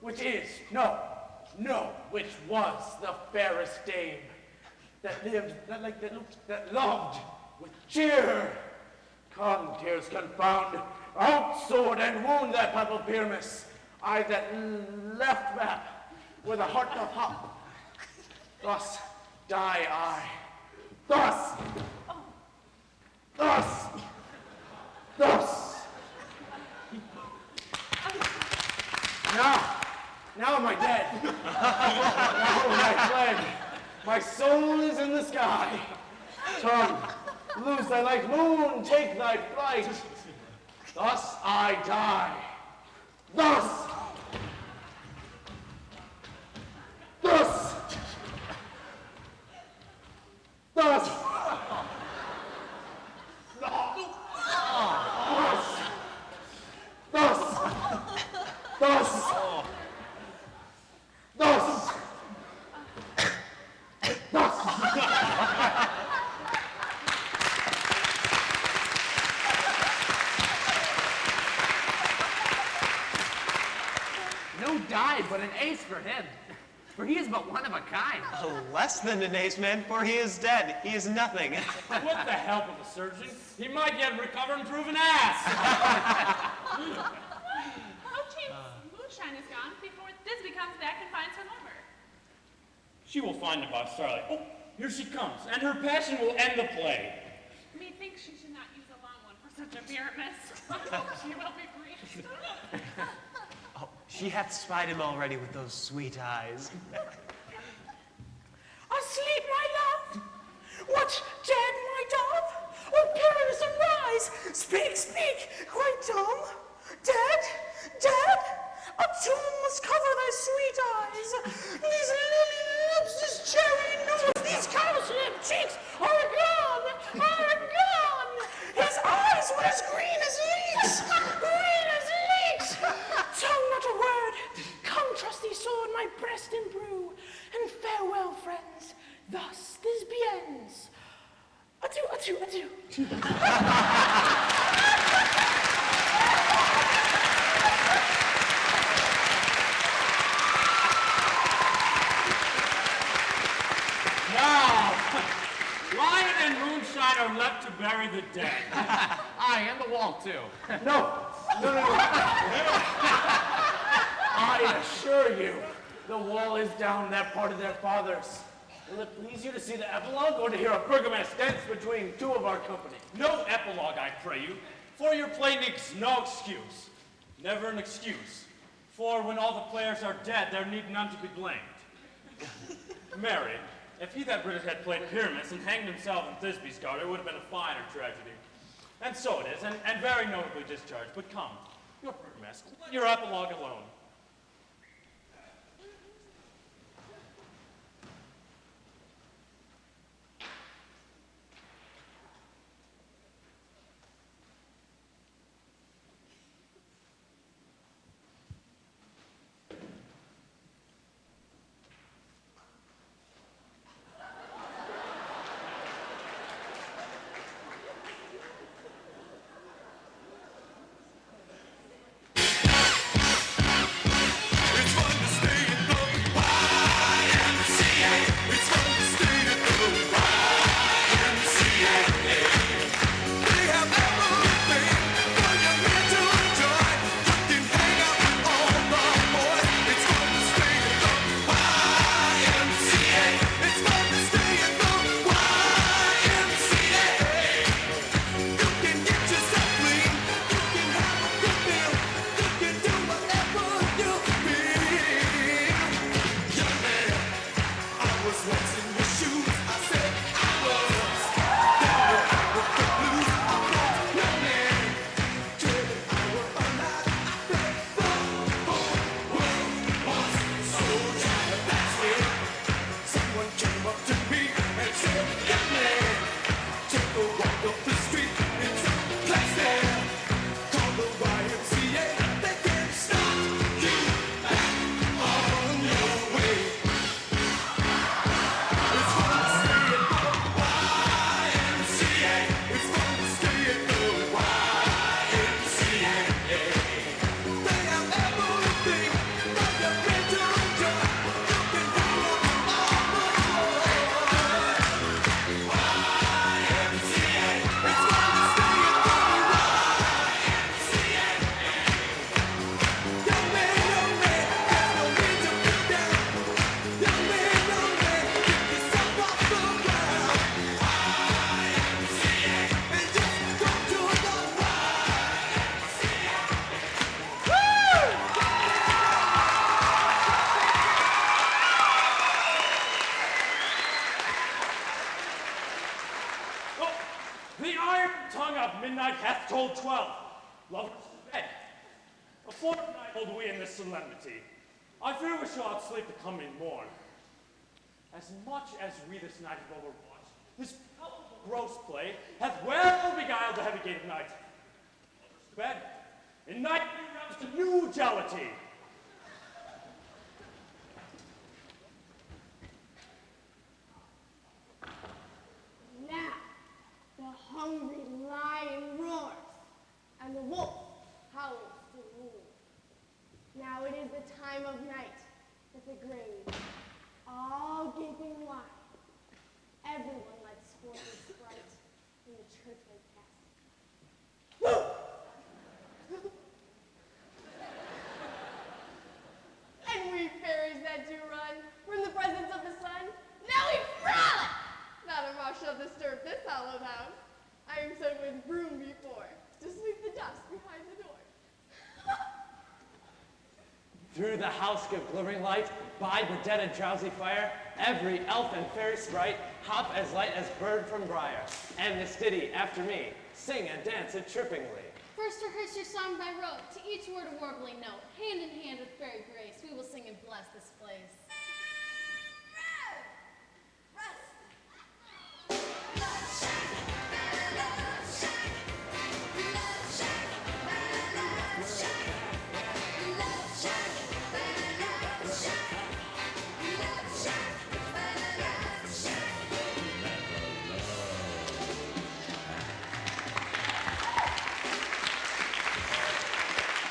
Which is, no, which was the fairest dame that lived, that loved with cheer. Come, tears confound, out sword and wound that purple Pyramus. I that left map where the heart doth hop. Thus die I. Thus. Now am I dead. Now am I fled. My soul is in the sky. Tongue, lose thy light. Moon, take thy flight. Thus I die. Thus. No died, but an ace for him. For he is but one of a kind. Less than an ace, man, for he is dead. He is nothing. With the help of a surgeon, he might yet recover and prove an ass. Oh, chance moonshine is gone before Thisbe comes back and finds her lover. She will find him by starlight. Oh, here she comes, and her passion will end the play. Methinks she should not use a long one for such a Pyramus. She will be grieved. She hath spied him already with those sweet eyes. Asleep, my love? What, dead, my dove? Oh, Pyramus, arise! Speak, quite dumb. Dead? A tomb must cover thy sweet eyes. These lily lips, this cherry nose, these cowslip cheeks are gone. His eyes were as green as leeks. Tongue not a word. Come, trusty sword, my breast imbrue. And farewell, friends. Thus this ends. Adieu. Now, lion and moonshine are left to bury the dead. Aye, and the wall too. No. I assure you, the wall is down that part of their fathers. Will it please you to see the epilogue or to hear a burgomaster dance between two of our company? No epilogue, I pray you, for your play needs no excuse. Never an excuse. For when all the players are dead, there need none to be blamed. Mary, if he that British had played Pyramus and hanged himself in Thisbe's garter, it would have been a finer tragedy. And so it is, and very notably discharged. But come, your burgomaster, let your epilogue alone. The iron tongue of midnight hath told 12. Lovers to bed. A fortnight hold we in this solemnity. I fear we shall outsleep the coming morn. As much as we this night have overwatched, this palpable gross play hath well beguiled the heavy gate of night. Lovers to bed. In night we rouse to new jollity. Now, the hungry lion roars, and the wolf howls to rule. Now it is the time of night that the graves, all gaping wide, everyone lets forth his sprite in the churchward cast. And we fairies that do run from the presence of the sun, now we frolic! Not a mouse shall disturb this hallowed house. I am sent with broom before, to sweep the dust behind the door. Through the house give glimmering light, by the dead and drowsy fire, every elf and fairy sprite hop as light as bird from briar. And this ditty, after me, sing and dance it trippingly. First rehearse your song by rote, to each word a warbling note. Hand in hand with fairy grace, we will sing and bless this place.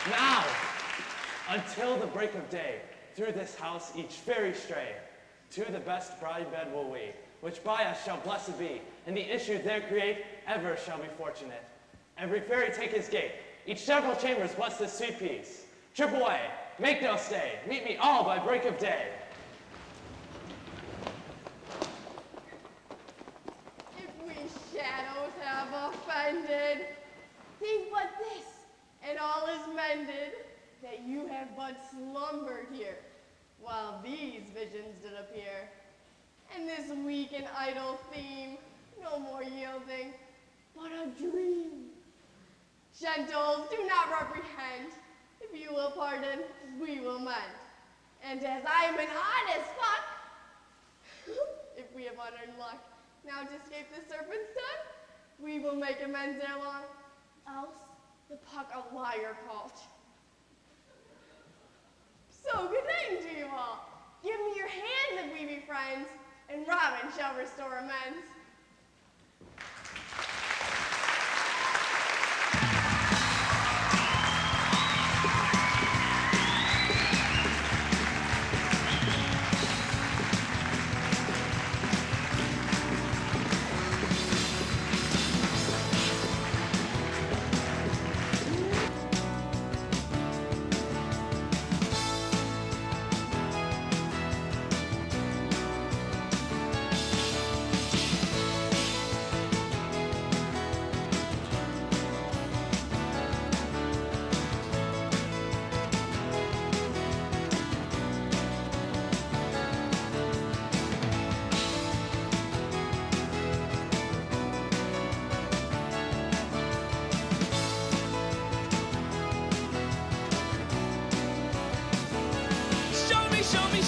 Now, until the break of day, through this house each fairy stray. To the best bride bed will we, which by us shall blessed be, and the issue there create ever shall be fortunate. Every fairy take his gate, each several chambers bless this sweet peace. Trip away, make no stay, meet me all by break of day. If we shadows have offended, think but this, and all is mended, that you have but slumbered here, while these visions did appear. And this weak and idle theme, no more yielding, but a dream. Gentles, do not reprehend. If you will pardon, we will mend. And as I am an honest fuck, if we have unearned luck, now to escape the serpent's tongue, we will make amends ere long. Else, the puck a liar called. So good night to you all. Give me your hands if we be friends, and Robin shall restore amends.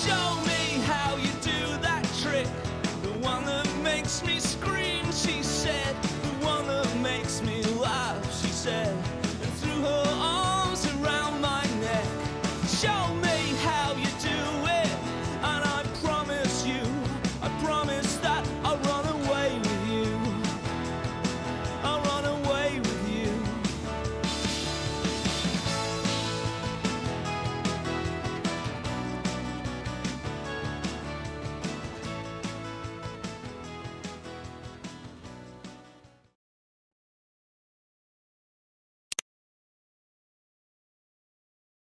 Show me how you do that trick. The one that makes me scream, she said.